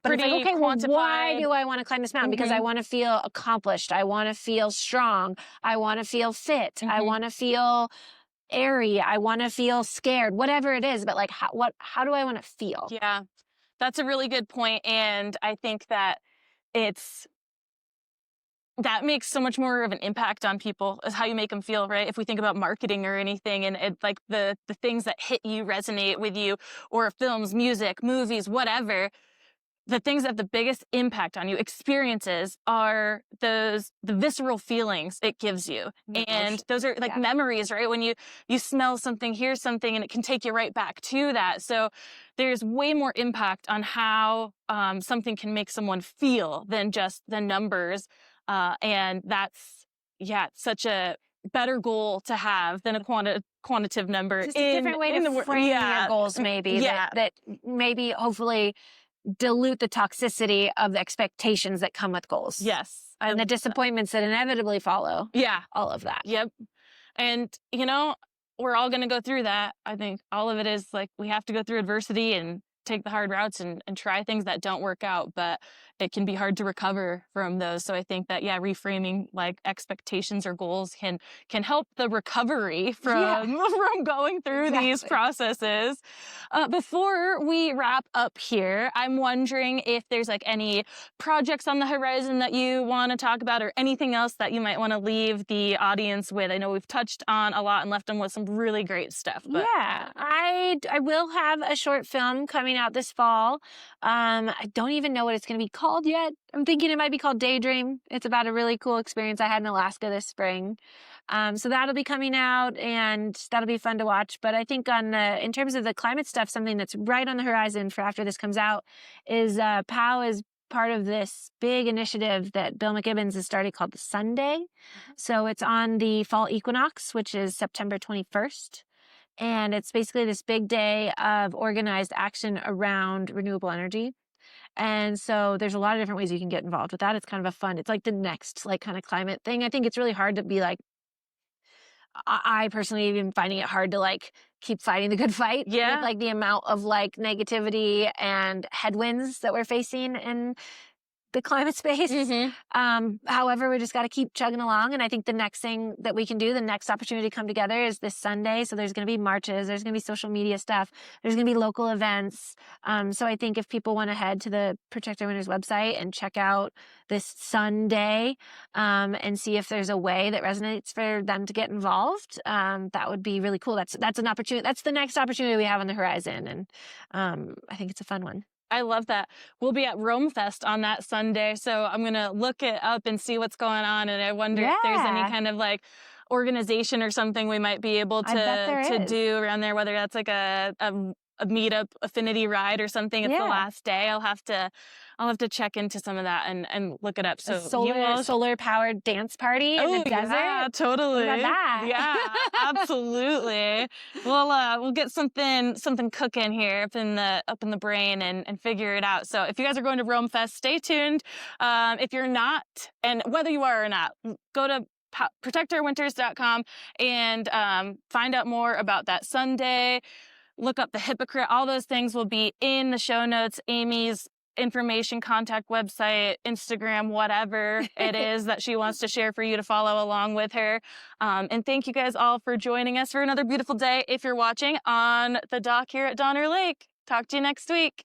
But it's like, okay, well, why do I want to climb this mountain? Because I want to feel accomplished. I want to feel strong. I want to feel fit. I want to feel airy. I want to feel scared, whatever it is. But like, how do I want to feel? Yeah, that's a really good point. And I think that that makes so much more of an impact on people, is how you make them feel, right? If we think about marketing or anything, and it's like the things that hit you resonate with you, or films, music, movies, whatever, the things that have the biggest impact on you, experiences, are the visceral feelings it gives you. And those are like memories, right? When you smell something, hear something, and it can take you right back to that. So there's way more impact on how something can make someone feel than just the numbers. And that's, such a better goal to have than a quantitative number. Just a different way to frame your goals, maybe, that maybe hopefully dilute the toxicity of the expectations that come with goals. Yes. And the disappointments that inevitably follow. Yeah. All of that. Yep. And, we're all going to go through that. I think all of it is like we have to go through adversity and take the hard routes and try things that don't work out, but it can be hard to recover from those. So I think that, reframing like expectations or goals can help the recovery from going through these processes. Before we wrap up here, I'm wondering if there's like any projects on the horizon that you want to talk about, or anything else that you might want to leave the audience with. I know we've touched on a lot and left them with some really great stuff. But I will have a short film coming out this fall. I don't even know what it's going to be called yet. I'm thinking it might be called Daydream. It's about a really cool experience I had in Alaska this spring. So that'll be coming out, and that'll be fun to watch. But I think in terms of the climate stuff, something that's right on the horizon for after this comes out is POW is part of this big initiative that Bill McKibbins has started called the Sunday. So it's on the fall equinox, which is September 21st. And it's basically this big day of organized action around renewable energy. And so there's a lot of different ways you can get involved with that. It's kind of it's like the next like kind of climate thing. I think it's really hard to be like, I personally even finding it hard to like keep fighting the good fight. With like the amount of like negativity and headwinds that we're facing in the climate space. However, we just got to keep chugging along. And I think the next thing that we can do, the next opportunity to come together is this Sunday. So there's going to be marches, there's going to be social media stuff, there's going to be local events. So I think if people want to head to the Protect Our Winters website and check out this Sunday and see if there's a way that resonates for them to get involved, that would be really cool. That's an opportunity. That's the next opportunity we have on the horizon. And I think it's a fun one. I love that. We'll be at Rome Fest on that Sunday, so I'm going to look it up and see what's going on, and I wonder if there's any kind of like organization or something we might be able to do around there, whether that's like a meetup affinity ride or something. It's the last day. I'll have to check into some of that and look it up. So a solar powered dance party in the desert. Yeah, totally. What about that? Yeah, absolutely. We'll get something cooking here up in the brain and figure it out. So if you guys are going to Rome Fest, stay tuned. If you're not, and whether you are or not, go to protectourwinters.com and find out more about that Sunday. Look up the Hypocrite. All those things will be in the show notes. Amie's information, contact website, Instagram, whatever it is that she wants to share for you to follow along with her. And thank you guys all for joining us for another beautiful day if you're watching on the dock here at Donner Lake. Talk to you next week.